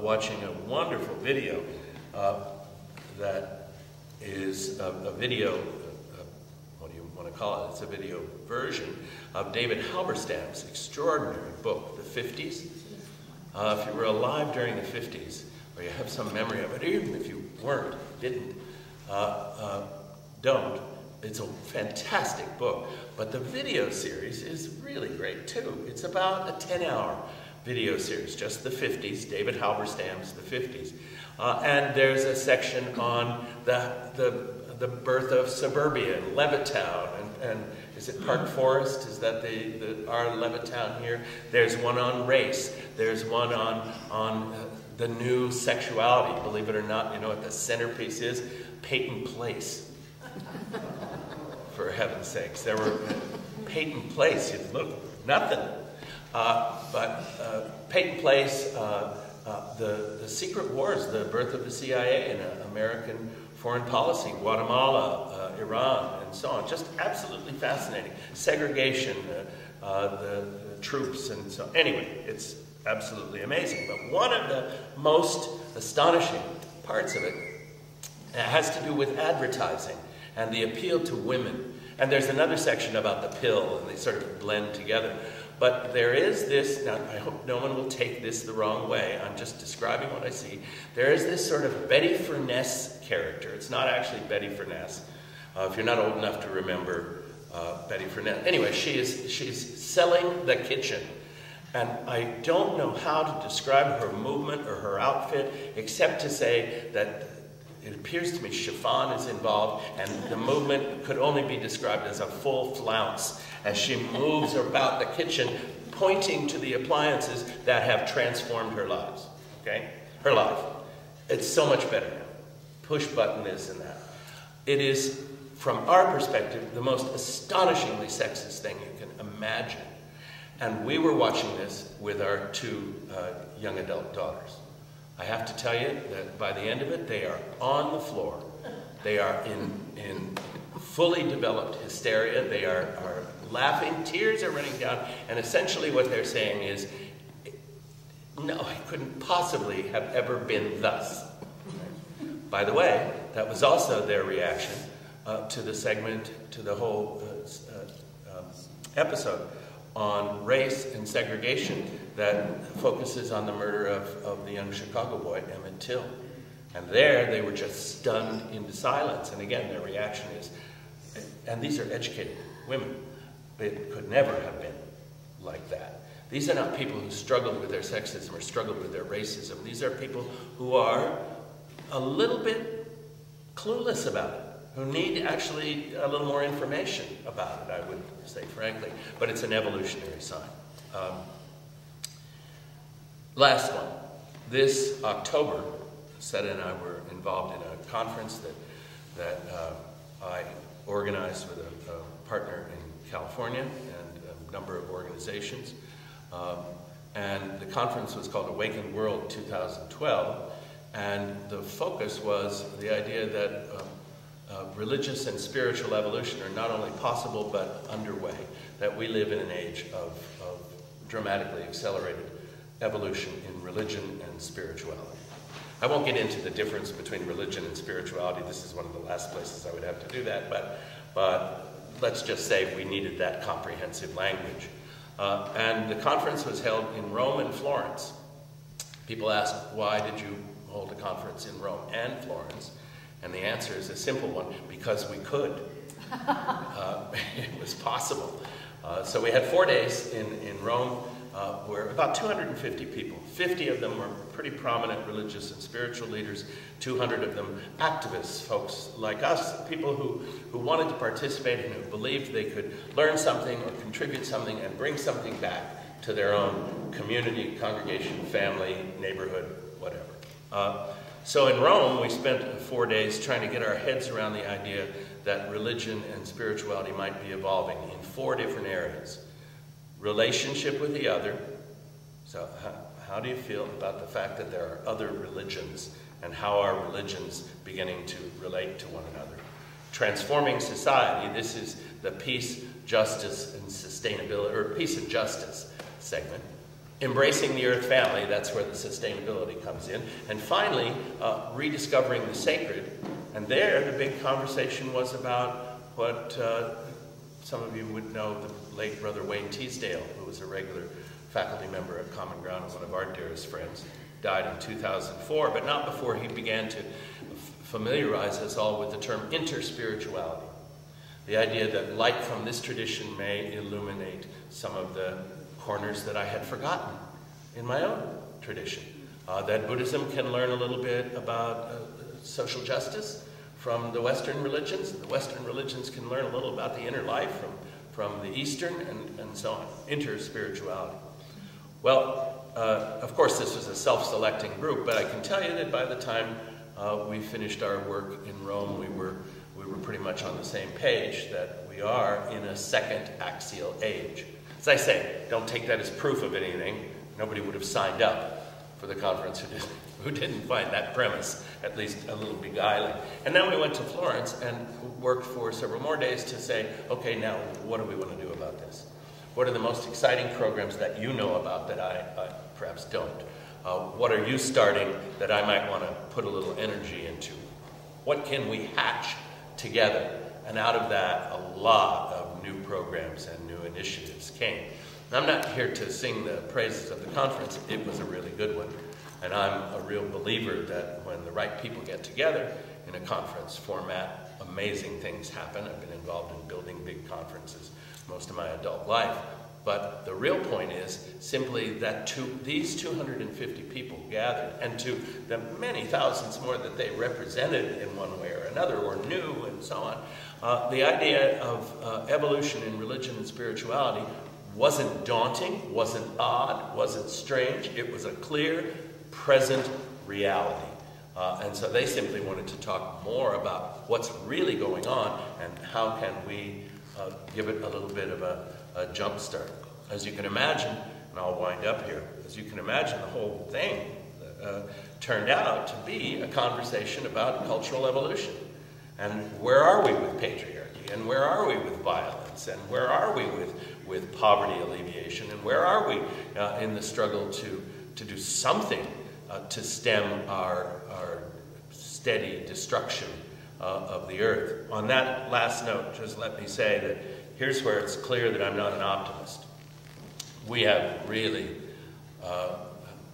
watching a wonderful video that is a video, what do you want to call it? It's a video version of David Halberstam's extraordinary book, The 50s. If you were alive during the 50s, or you have some memory of it, even if you weren't, didn't, don't, it's a fantastic book. But the video series is really great too. It's about a 10-hour video series, just the 50s, David Halberstam's The 50s. And there's a section on the birth of suburbia in Levittown, and is it Park Forest? Is that our Levittown here? There's one on race. There's one on the new sexuality. Believe it or not, you know what the centerpiece is? Peyton Place. For heaven's sakes, there were Peyton Place. You look, nothing. But Peyton Place, the secret wars, the birth of the CIA and American foreign policy, Guatemala, Iran, and so on. Just absolutely fascinating. Segregation, the troops, and so on. Anyway, it's absolutely amazing. But one of the most astonishing parts of it has to do with advertising and the appeal to women. And there's another section about the pill, and they sort of blend together. But there is this, now I hope no one will take this the wrong way, I'm just describing what I see. There is this sort of Betty Furness character. It's not actually Betty Furness. If you're not old enough to remember Betty Furness. Anyway, she's selling the kitchen. And I don't know how to describe her movement or her outfit, except to say that it appears to me chiffon is involved, and the movement could only be described as a full flounce as she moves about the kitchen, pointing to the appliances that have transformed her lives, okay? Her life. It's so much better now. Push button this and that. It is, from our perspective, the most astonishingly sexist thing you can imagine. And we were watching this with our two young adult daughters. I have to tell you that by the end of it, they are on the floor. They are in fully developed hysteria. They are laughing. Tears are running down. And essentially what they're saying is, no, it couldn't possibly have ever been thus. By the way, that was also their reaction to the segment, to the whole episode on race and segregation that focuses on the murder of the young Chicago boy, Emmett Till. And there, they were just stunned into silence. And again, their reaction is, and these are educated women, it could never have been like that. These are not people who struggled with their sexism or struggled with their racism. These are people who are a little bit clueless about it, who need actually a little more information about it, I would say frankly. But it's an evolutionary sign. Last one. This October, Seta and I were involved in a conference that I organized with a partner in California and a number of organizations. And the conference was called Awakened World 2012. And the focus was the idea that religious and spiritual evolution are not only possible but underway, that we live in an age of dramatically accelerated evolution in religion and spirituality. I won't get into the difference between religion and spirituality. This is one of the last places I would have to do that, but let's just say we needed that comprehensive language. And the conference was held in Rome and Florence. People ask, why did you hold a conference in Rome and Florence? And the answer is a simple one, because we could. It was possible. So we had 4 days in Rome, where about 250 people, 50 of them were pretty prominent religious and spiritual leaders, 200 of them activists, folks like us, people who wanted to participate and who believed they could learn something or contribute something and bring something back to their own community, congregation, family, neighborhood, whatever. So in Rome, we spent 4 days trying to get our heads around the idea that religion and spirituality might be evolving in 4 different areas. Relationship with the other. So how do you feel about the fact that there are other religions, and how are religions beginning to relate to one another? Transforming society. This is the peace, justice, and sustainability, or peace and justice segment. Embracing the earth family, that's where the sustainability comes in. And finally, rediscovering the sacred. And there, the big conversation was about what some of you would know, the late brother Wayne Teasdale, who was a regular faculty member at Common Ground and one of our dearest friends, died in 2004, but not before he began to familiarize us all with the term interspirituality. The idea that light from this tradition may illuminate some of the corners that I had forgotten in my own tradition. That Buddhism can learn a little bit about social justice from the Western religions. The Western religions can learn a little about the inner life from the Eastern, and so on. Interspirituality. Well, of course this was a self-selecting group, but I can tell you that by the time we finished our work in Rome, we were pretty much on the same page that we are in a second axial age. As I say, don't take that as proof of anything. Nobody would have signed up for the conference who didn't find that premise at least a little beguiling. And then we went to Florence and worked for several more days to say, okay, now what do we want to do about this? What are the most exciting programs that you know about that I perhaps don't? What are you starting that I might want to put a little energy into? What can we hatch together? And out of that, a lot of new programs and new initiatives came. And I'm not here to sing the praises of the conference. It was a really good one. And I'm a real believer that when the right people get together in a conference format, amazing things happen. I've been involved in building big conferences most of my adult life. But the real point is simply that these 250 people gathered, and to the many thousands more that they represented in one way or another, or knew, and so on, the idea of evolution in religion and spirituality wasn't daunting, wasn't odd, wasn't strange. It was a clear, present reality. And so they simply wanted to talk more about what's really going on and how can we give it a little bit of a jump start. As you can imagine, and I'll wind up here, as you can imagine, the whole thing turned out to be a conversation about cultural evolution. And where are we with patriarchy? And where are we with violence? And where are we with poverty alleviation? And where are we in the struggle to do something to stem our steady destruction of the earth? On that last note, just let me say that here's where it's clear that I'm not an optimist. We have really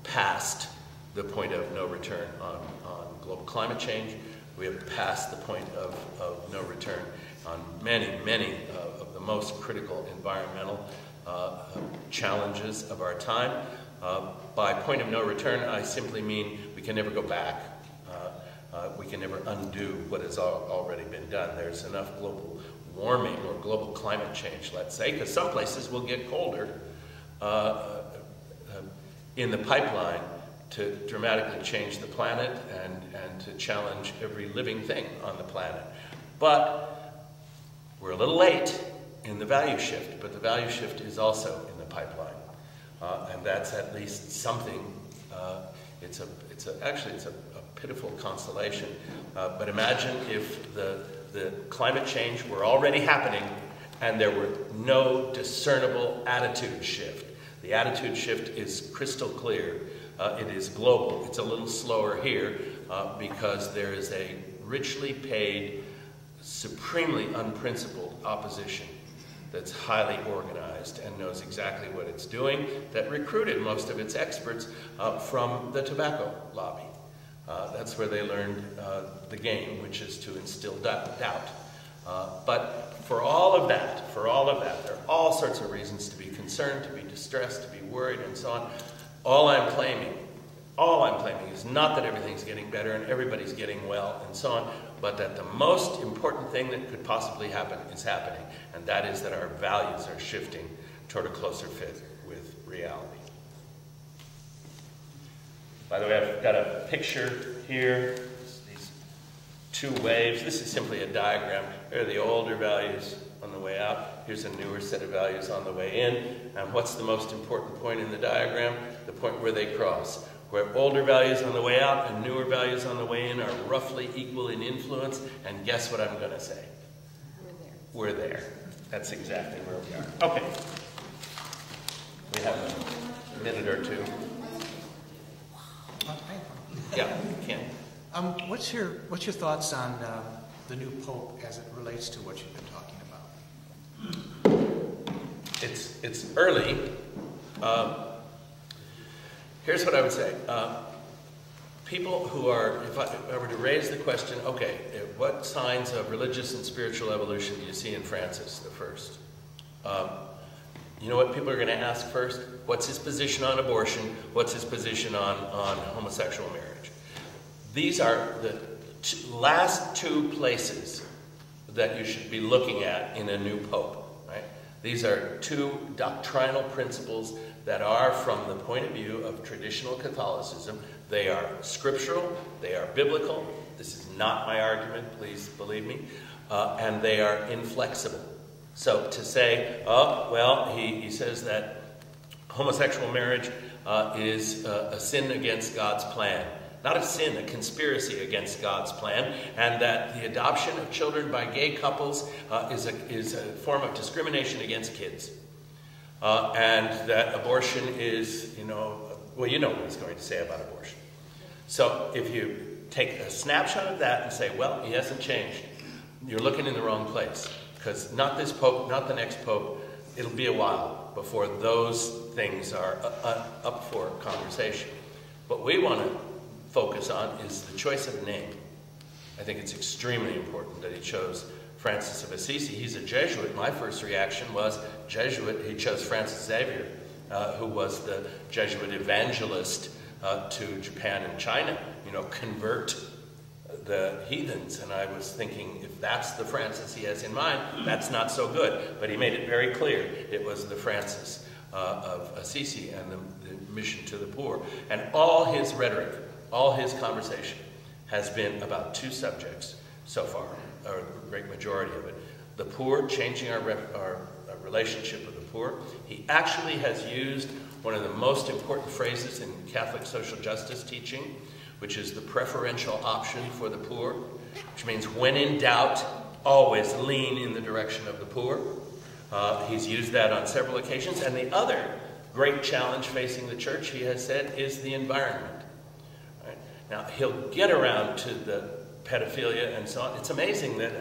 passed the point of no return on global climate change. We have passed the point of no return on many of the most critical environmental challenges of our time. By point of no return, I simply mean we can never go back. We can never undo what has already been done. There's enough global warming or global climate change, let's say, because some places will get colder in the pipeline to dramatically change the planet and to challenge every living thing on the planet. But we're a little late in the value shift, but the value shift is also in the pipeline. And that's at least something. Actually it's a pitiful consolation. But imagine if the climate change were already happening and there were no discernible attitude shift. The attitude shift is crystal clear. It is global. It's a little slower here because there is a richly paid, supremely unprincipled opposition that's highly organized and knows exactly what it's doing, that recruited most of its experts from the tobacco lobby. That's where they learned the game, which is to instill doubt. But for all of that, there are all sorts of reasons to be concerned, to be distressed, to be worried, and so on. All I'm claiming is not that everything's getting better and everybody's getting well and so on, but that the most important thing that could possibly happen is happening, and that is that our values are shifting toward a closer fit with reality. By the way, I've got a picture here, these two waves. This is simply a diagram. Here are the older values on the way out. Here's a newer set of values on the way in. And what's the most important point in the diagram? The point where they cross, where older values on the way out and newer values on the way in are roughly equal in influence. And guess what I'm going to say? We're there. That's exactly where we are. Okay. We have a minute or two. Yeah, Ken. What's your thoughts on the new Pope as it relates to what you've been talking about? It's early. Here's what I would say. People who are, if I were to raise the question, okay, what signs of religious and spiritual evolution do you see in Francis I? You know what people are going to ask first? What's his position on abortion? What's his position on homosexual marriage? These are the last two places that you should be looking at in a new pope, right? These are two doctrinal principles that are, from the point of view of traditional Catholicism, they are scriptural, they are biblical. This is not my argument, please believe me. And they are inflexible. So to say, oh, well, he says that homosexual marriage is a sin against God's plan. Not a sin, a conspiracy against God's plan, and that the adoption of children by gay couples is a form of discrimination against kids. And that abortion is, well, you know what he's going to say about abortion. So if you take a snapshot of that and say, well, he hasn't changed, you're looking in the wrong place. Because not this pope, not the next pope, it'll be a while before those things are up for conversation. What we want to focus on is the choice of name. I think it's extremely important that he chose Francis of Assisi. He's a Jesuit. My first reaction was Jesuit. He chose Francis Xavier, who was the Jesuit evangelist to Japan and China, convert the heathens. And I was thinking, if that's the Francis he has in mind, that's not so good. But he made it very clear it was the Francis of Assisi and the mission to the poor. And all his rhetoric, all his conversation has been about two subjects so far, or the great majority of it. The poor, changing our relationship with the poor. He actually has used one of the most important phrases in Catholic social justice teaching, which is the preferential option for the poor, which means when in doubt, always lean in the direction of the poor. He's used that on several occasions. And the other great challenge facing the church, he has said, is the environment. Right? Now, he'll get around to the pedophilia and so on. It's amazing that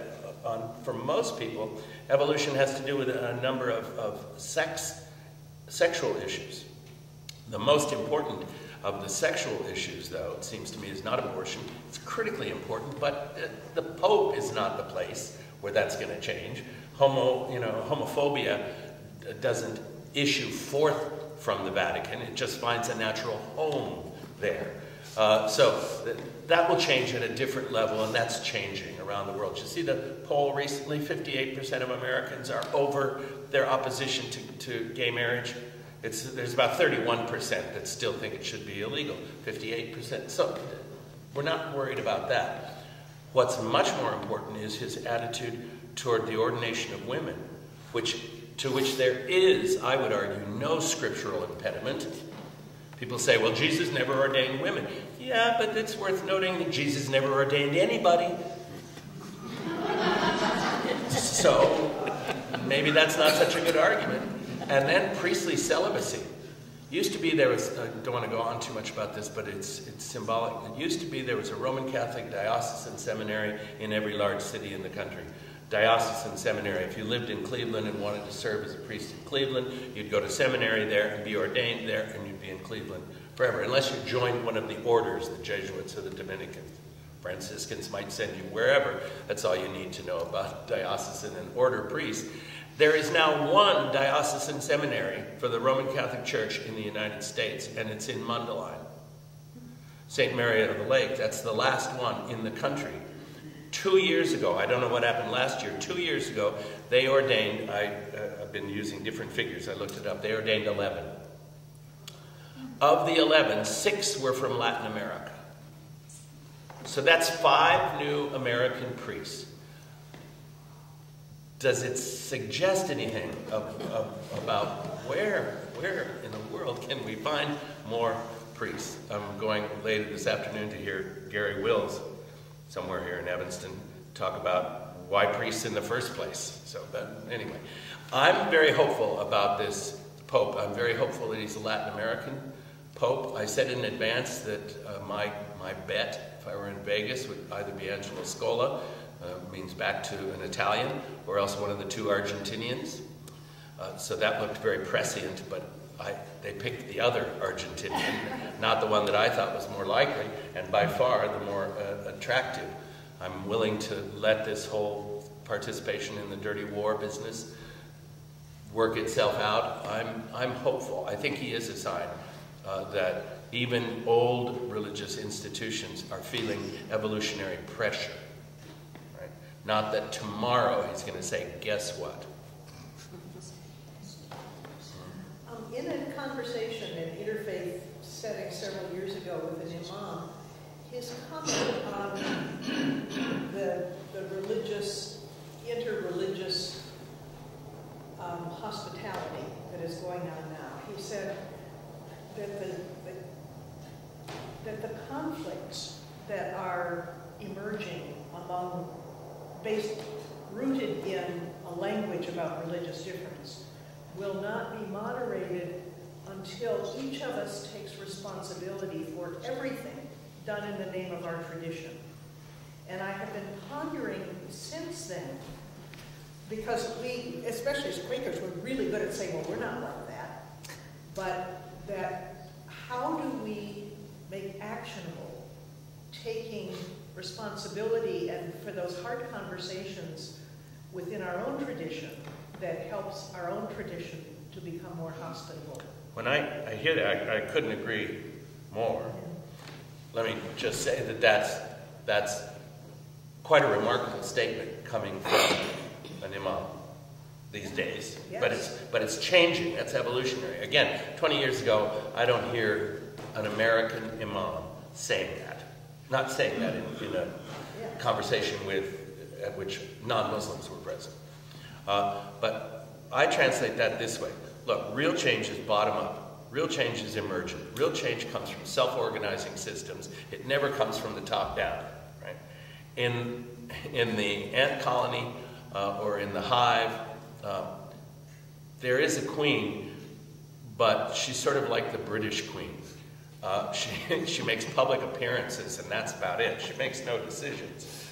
for most people, evolution has to do with a number of sexual issues. The most important of the sexual issues, though, it seems to me, is not abortion. It's critically important, but the Pope is not the place where that's going to change. Homophobia doesn't issue forth from the Vatican. It just finds a natural home there. So that will change at a different level, and that's changing around the world. You see the poll recently, 58% of Americans are over their opposition to gay marriage. There's about 31% that still think it should be illegal, 58%. So we're not worried about that. What's much more important is his attitude toward the ordination of women, to which there is, I would argue, no scriptural impediment. People say, well, Jesus never ordained women. Yeah, but it's worth noting that Jesus never ordained anybody. So maybe that's not such a good argument. And then priestly celibacy. Used to be there was, I don't want to go on too much about this, but it's symbolic. It used to be there was a Roman Catholic diocesan seminary in every large city in the country. Diocesan seminary. If you lived in Cleveland and wanted to serve as a priest in Cleveland, you'd go to seminary there and be ordained there, and you'd be in Cleveland forever, unless you joined one of the orders, the Jesuits or the Dominicans. Franciscans might send you wherever. That's all you need to know about diocesan and order priests. There is now one diocesan seminary for the Roman Catholic Church in the United States, and it's in Mundelein. St. Mary of the Lake, that's the last one in the country. 2 years ago, I don't know what happened last year, 2 years ago, they ordained, I've been using different figures, I looked it up, they ordained 11. Of the 11, 6 were from Latin America. So that's 5 new American priests. Does it suggest anything about where in the world can we find more priests? I'm going later this afternoon to hear Gary Wills, somewhere here in Evanston, talk about why priests in the first place. So, but anyway, I'm very hopeful about this Pope. I'm very hopeful that he's a Latin American Pope. I said in advance that my bet, if I were in Vegas, would either be Angelo Scola, means back to an Italian, or else one of the 2 Argentinians. So that looked very prescient, but they picked the other Argentinian, not the one that I thought was more likely, and by far the more attractive. I'm willing to let this whole participation in the dirty war business work itself out. I'm hopeful. I think he is a sign that even old religious institutions are feeling evolutionary pressure. Right? Not that tomorrow he's going to say, guess what? In a conversation in interfaith setting several years ago with an imam, his comment on the religious, interreligious hospitality that is going on now, he said that the conflicts that are emerging rooted in a language about religious difference will not be moderated until each of us takes responsibility for everything done in the name of our tradition. And I have been pondering since then, because we, especially as Quakers, we're really good at saying, well, we're not like that. But that how do we make actionable taking responsibility and for those hard conversations within our own tradition that helps our own tradition to become more hospitable. When I hear that, I couldn't agree more. Let me just say that that's quite a remarkable statement coming from an imam these days. Yes. But it's changing. That's evolutionary. Again, 20 years ago, I don't hear an American imam saying that. Not saying that in a conversation at which non-Muslims were present. But I translate that this way. Look, real change is bottom up. Real change is emergent. Real change comes from self-organizing systems. It never comes from the top down. Right? In the ant colony or in the hive, there is a queen, but she's sort of like the British queen. She makes public appearances, and that's about it. She makes no decisions.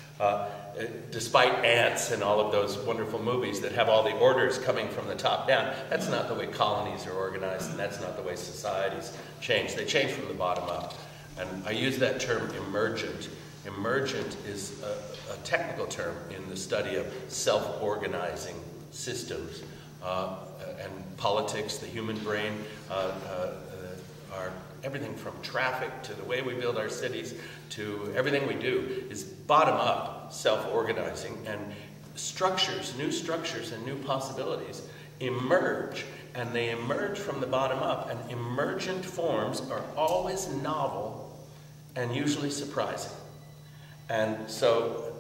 Despite ants and all of those wonderful movies that have all the orders coming from the top down, that's not the way colonies are organized, and that's not the way societies change. They change from the bottom up. And I use that term emergent. Emergent is a technical term in the study of self-organizing systems. And politics, the human brain, everything from traffic to the way we build our cities to everything we do is bottom-up self-organizing, and new structures and new possibilities emerge, and they emerge from the bottom up, and emergent forms are always novel and usually surprising. And so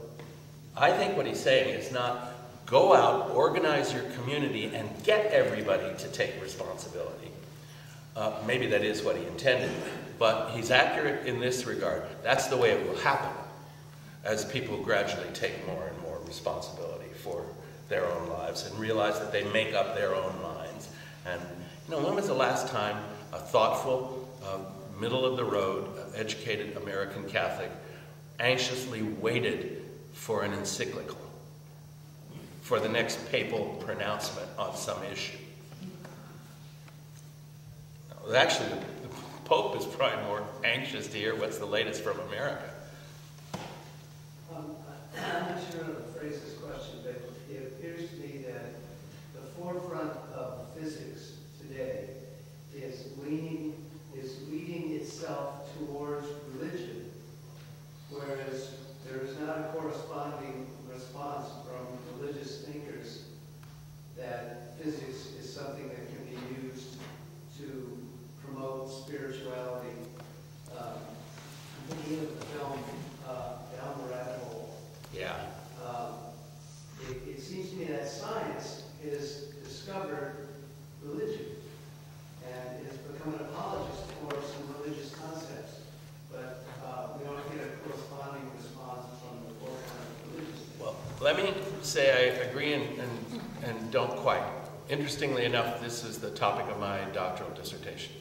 I think what he's saying is not go out, organize your community, and get everybody to take responsibility. Maybe that is what he intended, but he's accurate in this regard. That's the way it will happen as people gradually take more and more responsibility for their own lives and realize that they make up their own minds. And when was the last time a thoughtful, middle-of-the-road, educated American Catholic anxiously waited for an encyclical, for the next papal pronouncement on some issue? Actually, the Pope is probably more anxious to hear what's the latest from America. I'm not sure how to phrase this question, but it appears to me that the forefront of physics today is leading itself towards religion, whereas there is not a corresponding response from religious thinkers that physics is something that can be used to promote spirituality. I'm thinking of the film Down the Rabbit Hole. Yeah. It seems to me that science has discovered religion and has become an apologist for some religious concepts, but we don't get a corresponding response from the forefront of religious things. Well, let me say I agree and don't quite. Interestingly enough, this is the topic of my doctoral dissertation.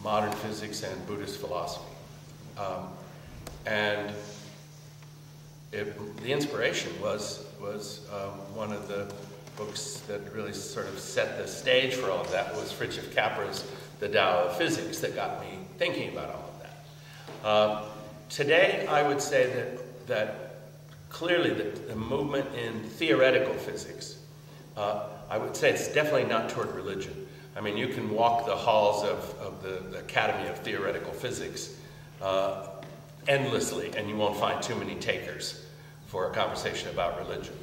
Modern physics and Buddhist philosophy. And the inspiration was one of the books that really sort of set the stage for all of that was Fritjof Capra's The Tao of Physics that got me thinking about all of that. Today, I would say that clearly the movement in theoretical physics, I would say it's definitely not toward religion. I mean, you can walk the halls of the Academy of Theoretical Physics endlessly, and you won't find too many takers for a conversation about religion.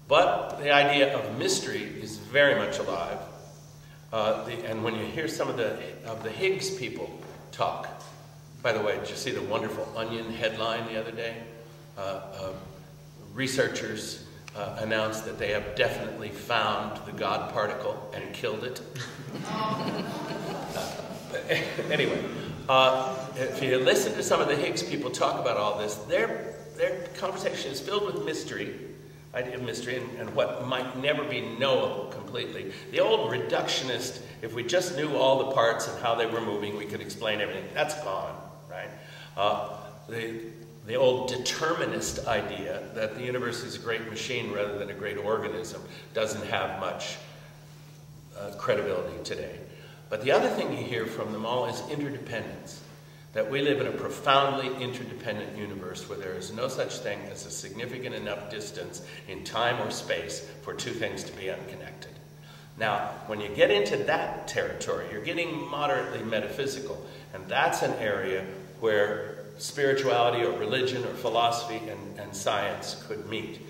But the idea of mystery is very much alive. And when you hear some of the Higgs people talk, by the way, did you see the wonderful Onion headline the other day? Researchers announced that they have definitely found the God particle and killed it. Anyway, if you listen to some of the Higgs people talk about all this, their conversation is filled with mystery, idea of mystery, and what might never be knowable completely. The old reductionist, if we just knew all the parts and how they were moving, we could explain everything. That's gone, right? The old determinist idea that the universe is a great machine rather than a great organism doesn't have much credibility today. But the other thing you hear from them all is interdependence. that we live in a profoundly interdependent universe where there is no such thing as a significant enough distance in time or space for two things to be unconnected. Now, when you get into that territory, you're getting moderately metaphysical, and that's an area where spirituality or religion or philosophy and science could meet.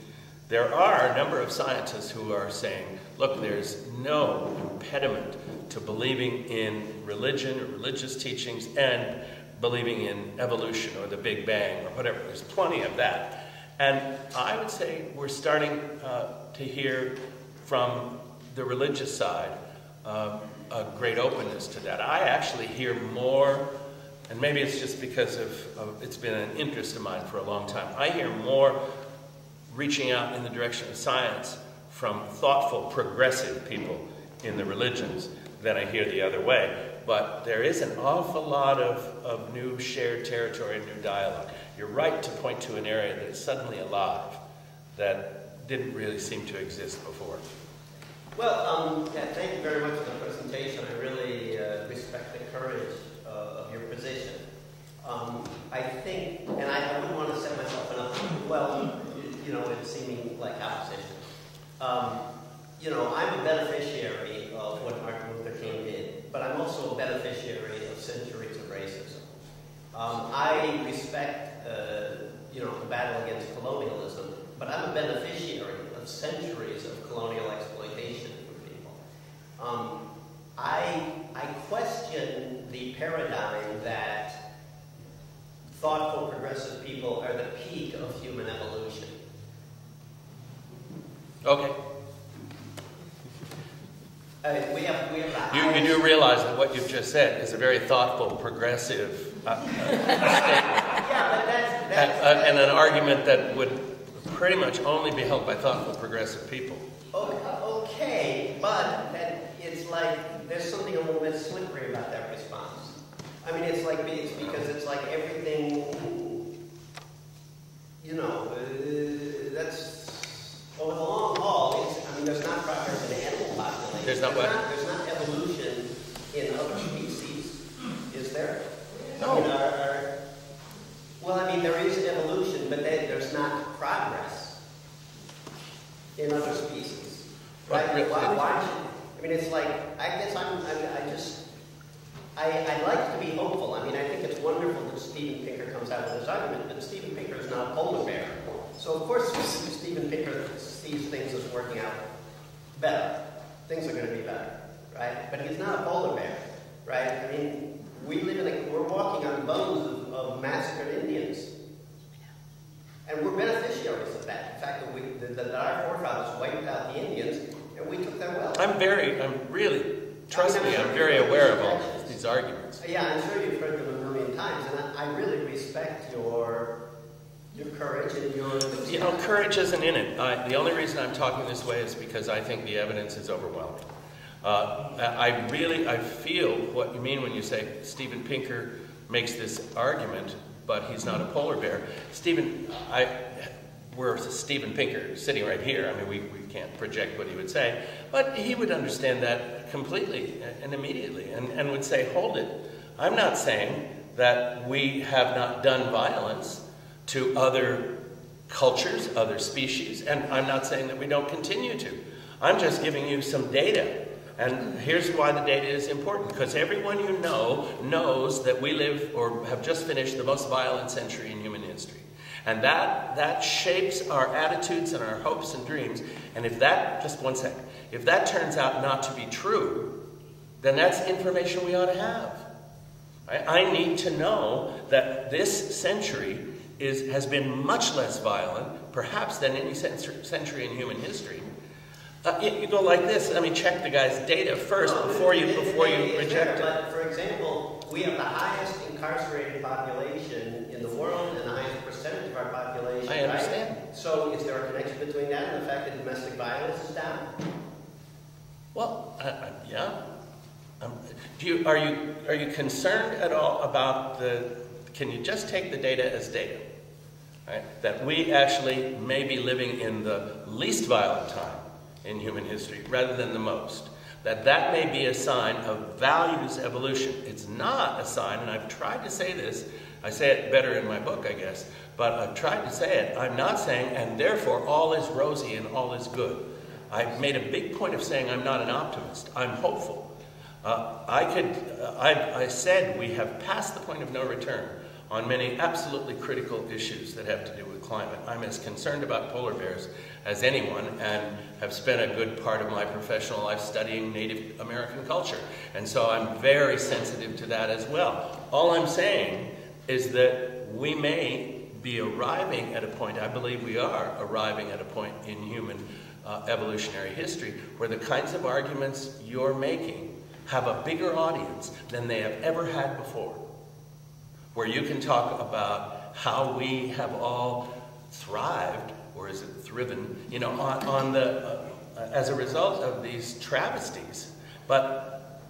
There are a number of scientists who are saying, look, there's no impediment to believing in religion or religious teachings and believing in evolution or the Big Bang or whatever. There's plenty of that. And I would say we're starting to hear from the religious side a great openness to that. I actually hear more, and maybe it's just because it's been an interest of mine for a long time, I hear more reaching out in the direction of science from thoughtful, progressive people in the religions than I hear the other way. But there is an awful lot of new shared territory and new dialogue. You're right to point to an area that is suddenly alive that didn't really seem to exist before. Well, yeah, thank you very much for the presentation. I really respect the courage of your position. I think, and I wouldn't want to set myself up, well, you know, in seeming like opposition. You know, I'm a beneficiary of what Martin Luther King did, but I'm also a beneficiary of centuries of racism. I respect, you know, the battle against colonialism, but I'm a beneficiary of centuries of colonial exploitation for people. I question the paradigm that thoughtful, progressive people are the peak of human evolution. Okay. We have You do realize that what you've just said is a very thoughtful, progressive statement. Yeah, but that's and an argument that would pretty much only be held by thoughtful, progressive people. okay, but it's like there's something a little bit slippery about that response. I mean, it's because it's like everything, you know, that's over the long haul. I mean, there's not progress in animal population. There's not what? There's not evolution in other species, is there? No. I mean, well, I mean, there is evolution, but there's not progress in other species, right? Why I mean, it's like, I guess I like to be hopeful. I mean, I think it's wonderful that Steven Pinker comes out with this argument, but Steven Pinker is not a polar bear. So, of course, Steven Pinker sees things as working out better. Things are going to be better, right? But he's not a polar bear, right? I mean, we're walking on the bones of massacred Indians. And we're beneficiaries of that. In fact, that our forefathers wiped out the Indians, and we took their wealth. I'm very aware of all these arguments. Yeah, I'm sure you've heard them a million times, and I really respect your courage and your... You know, courage isn't in it. The only reason I'm talking this way is because I think the evidence is overwhelming. I feel what you mean when you say Steven Pinker makes this argument, but he's not a polar bear. We're Steven Pinker sitting right here. I mean, we can't project what he would say, but he would understand that completely and immediately and would say, hold it. I'm not saying that we have not done violence to other cultures, other species, and I'm not saying that we don't continue to. I'm just giving you some data. And here's why the data is important, because everyone you know knows that we live or have just finished the most violent century in human history. And that shapes our attitudes and our hopes and dreams. And if that, just one second, if that turns out not to be true, then that's information we ought to have. I need to know that this century has been much less violent, perhaps than any century in human history. You go like this. I mean, check the guy's data first before you reject it. But for example, we have the highest incarcerated population in the world and the highest percentage of our population. I understand. Right? So, is there a connection between that and the fact that domestic violence is down? Well, yeah. Are you concerned at all about can you just take the data as data? Right? That we actually may be living in the least violent time in human history rather than the most. that may be a sign of values evolution. It's not a sign, and I've tried to say this, I say it better in my book, I guess, but I've tried to say it. I'm not saying, and therefore all is rosy and all is good. I've made a big point of saying I'm not an optimist. I'm hopeful. I said we have passed the point of no return on many absolutely critical issues that have to do with climate. I'm as concerned about polar bears as anyone, and have spent a good part of my professional life studying Native American culture. And so I'm very sensitive to that as well. All I'm saying is that we may be arriving at a point, I believe we are arriving at a point in human evolutionary history, where the kinds of arguments you're making have a bigger audience than they have ever had before. Where you can talk about how we have all thrived, or is it thriven, you know, on the, as a result of these travesties. But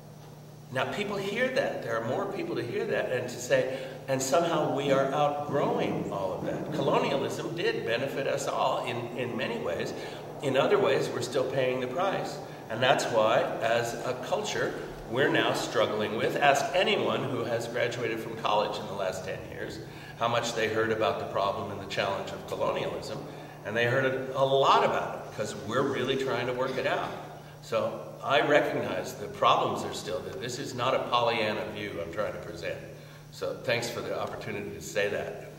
now people hear that. There are more people to hear that and to say, and somehow we are outgrowing all of that. Colonialism did benefit us all in many ways. In other ways, we're still paying the price. And that's why, as a culture, we're now struggling with. Ask anyone who has graduated from college in the last 10 years how much they heard about the problem and the challenge of colonialism. And they heard a lot about it, because we're really trying to work it out. So I recognize the problems are still there. This is not a Pollyanna view I'm trying to present. So thanks for the opportunity to say that.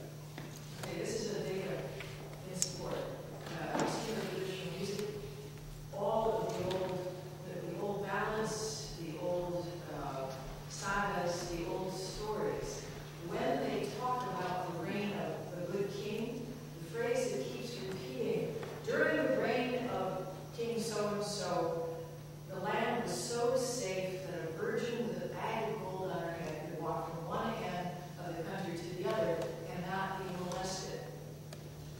Okay, this is a data in support. I've seen the traditional music, all of the old ballads, the old sagas, the old stories. When they talk about the reign of the good king, the phrase that keeps repeating, during the reign of King so-and-so, the land was so safe that a virgin with a bag of gold on her head could walk from one end of the country to the other and not be molested.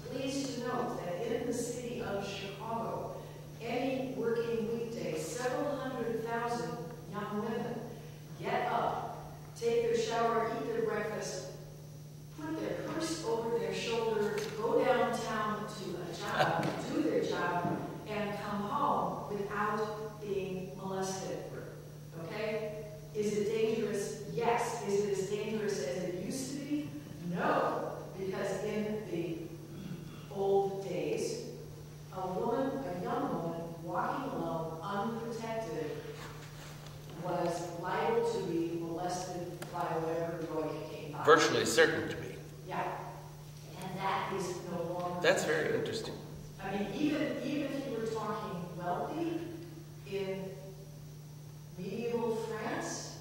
Please to note that in the city of Chicago, any working weekday, several 100,000 young women get up, take their shower, eat their breakfast, put their purse over their shoulder, go downtown to a job, do their job, and come home without being molested. Okay? Is it dangerous? Yes. Is it as dangerous as it used to be? No. Because in the old days, a young woman walking alone, unprotected, was liable to be molested by whatever boy came by. Virtually certain to be. Yeah. And that is no longer. That's very interesting. I mean, even if you were talking wealthy, in medieval France,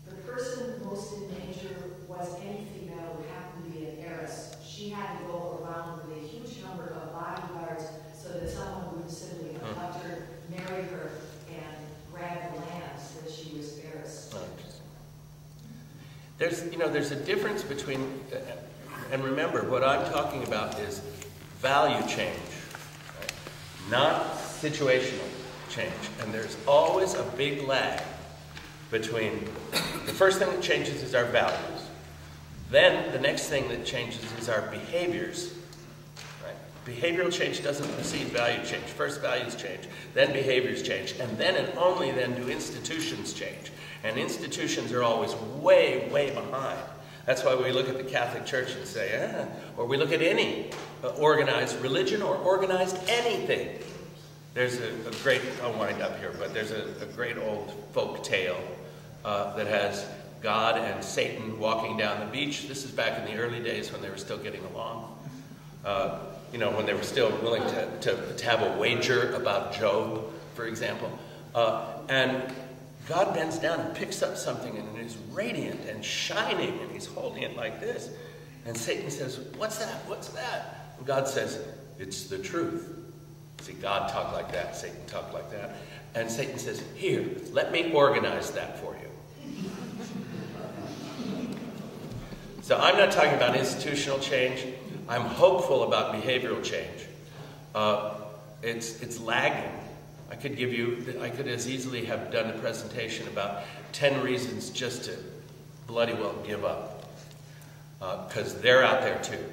the person most in danger was any female who happened to be an heiress. She had to go around with a huge number of bodyguards so that someone wouldn't simply abduct her, marry her, and grab the lands that she was heiress. Oh, interesting. There's a difference between, and remember, what I'm talking about is value change, right? Not situational change. And there's always a big lag between the first thing that changes is our values. Then the next thing that changes is our behaviors. Right? Behavioral change doesn't precede value change. First values change, then behaviors change, and then and only then do institutions change. And institutions are always way, way behind. That's why we look at the Catholic Church and say, or we look at any organized religion or organized anything. There's a great, I'll wind up here, but there's a great old folk tale that has God and Satan walking down the beach. This is back in the early days when they were still getting along. When they were still willing to have a wager about Job, for example. And God bends down and picks up something, and it is radiant and shining, and he's holding it like this. And Satan says, "What's that? What's that?" And God says, "It's the truth." See, God talked like that, Satan talked like that. And Satan says, "Here, let me organize that for you." So I'm not talking about institutional change. I'm hopeful about behavioral change. It's lagging. I could as easily have done a presentation about 10 reasons just to bloody well give up. Because they're out there too.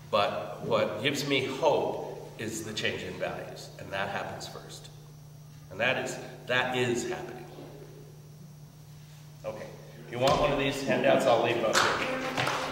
But what gives me hope is the change in values. And that happens first. And that is happening. Okay. If you want one of these handouts, I'll leave them up here.